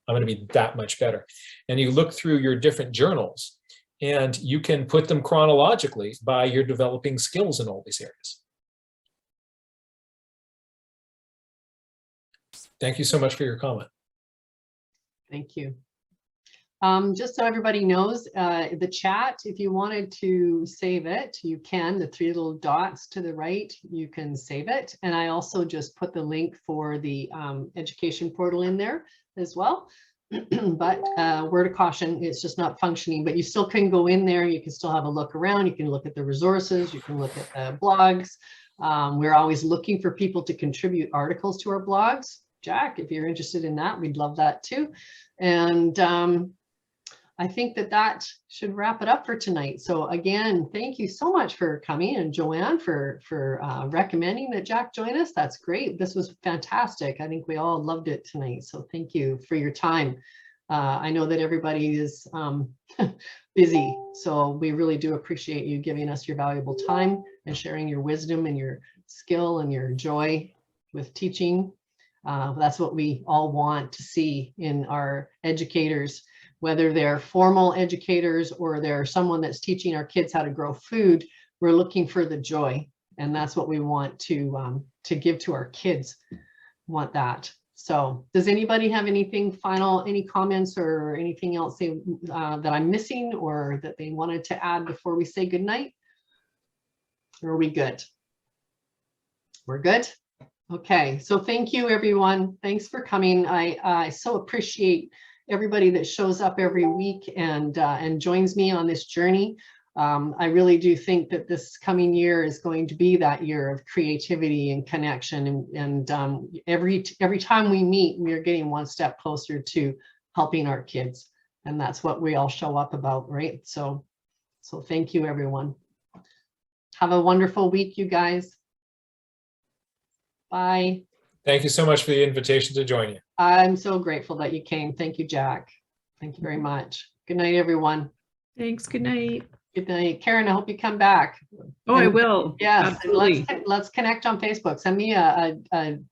I'm going to be that much better. And you look through your different journals, and you can put them chronologically by your developing skills in all these areas. Thank you so much for your comment. Thank you. Just so everybody knows, the chat, if you wanted to save it, you can. The 3 little dots to the right, you can save it. And I also just put the link for the education portal in there as well. But word of caution, it's just not functioning, but you still can go in there. You can still have a look around. You can look at the resources. You can look at the blogs. We're always looking for people to contribute articles to our blogs. Jack, if you're interested in that, we'd love that too. And I think that should wrap it up for tonight. So again, thank you so much for coming, and Joanne for recommending that Jack join us. That's great. This was fantastic. I think we all loved it tonight. So thank you for your time. I know that everybody is busy, so we really do appreciate you giving us your valuable time and sharing your wisdom and your skill and your joy with teaching. That's what we all want to see in our educators, whether they're formal educators or they're someone that's teaching our kids how to grow food. we're looking for the joy, and that's what we want to give to our kids. Want that. So does anybody have anything final, any comments or anything else that I'm missing or that they wanted to add before we say goodnight? Or are we good? We're good? Okay, so thank you everyone. Thanks for coming. I so appreciate everybody that shows up every week and joins me on this journey. I really do think that this coming year is going to be that year of creativity and connection. And every time we meet, we are getting one step closer to helping our kids. And that's what we all show up about, right? So thank you, everyone. Have a wonderful week, you guys. Bye. Thank you so much for the invitation to join you. I'm so grateful that you came. Thank you, Jack. Thank you very much. Good night, everyone. Thanks. Good night. Good night. Karen, I hope you come back. Oh, I will. Yes, Absolutely. let's connect on Facebook. Send me a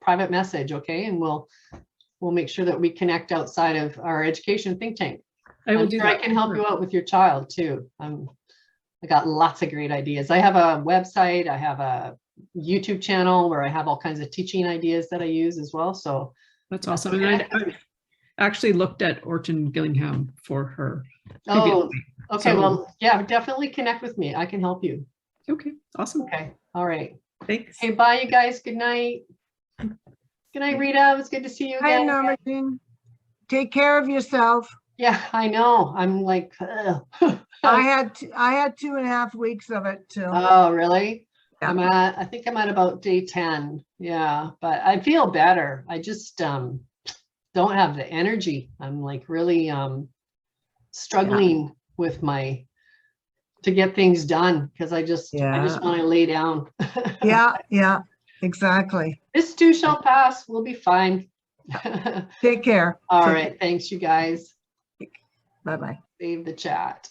private message, okay? And we'll make sure that we connect outside of our education think tank. I will I'm do sure that. I can help you out with your child too. I got lots of great ideas. I have a website. I have a YouTube channel where I have all kinds of teaching ideas that I use as well. So That's awesome. And I actually looked at Orton Gillingham for her. oh, okay. So- Well, yeah, definitely connect with me. I can help you. Okay, awesome. Okay. All right. Thanks. Hey, bye, you guys. Good night. Good night, Rita. It was good to see you Hi, again. Norma Jean. Take care of yourself. Yeah, I know. I'm like, ugh. I had 2.5 weeks of it too. Oh, really? Yeah. I think I'm at about day 10. Yeah, but I feel better. I just don't have the energy. I'm like really struggling with to get things done because I just want to lay down. Yeah, exactly. This too shall pass. We'll be fine. Take care. All right. Thanks, you guys. Bye-bye. Save the chat.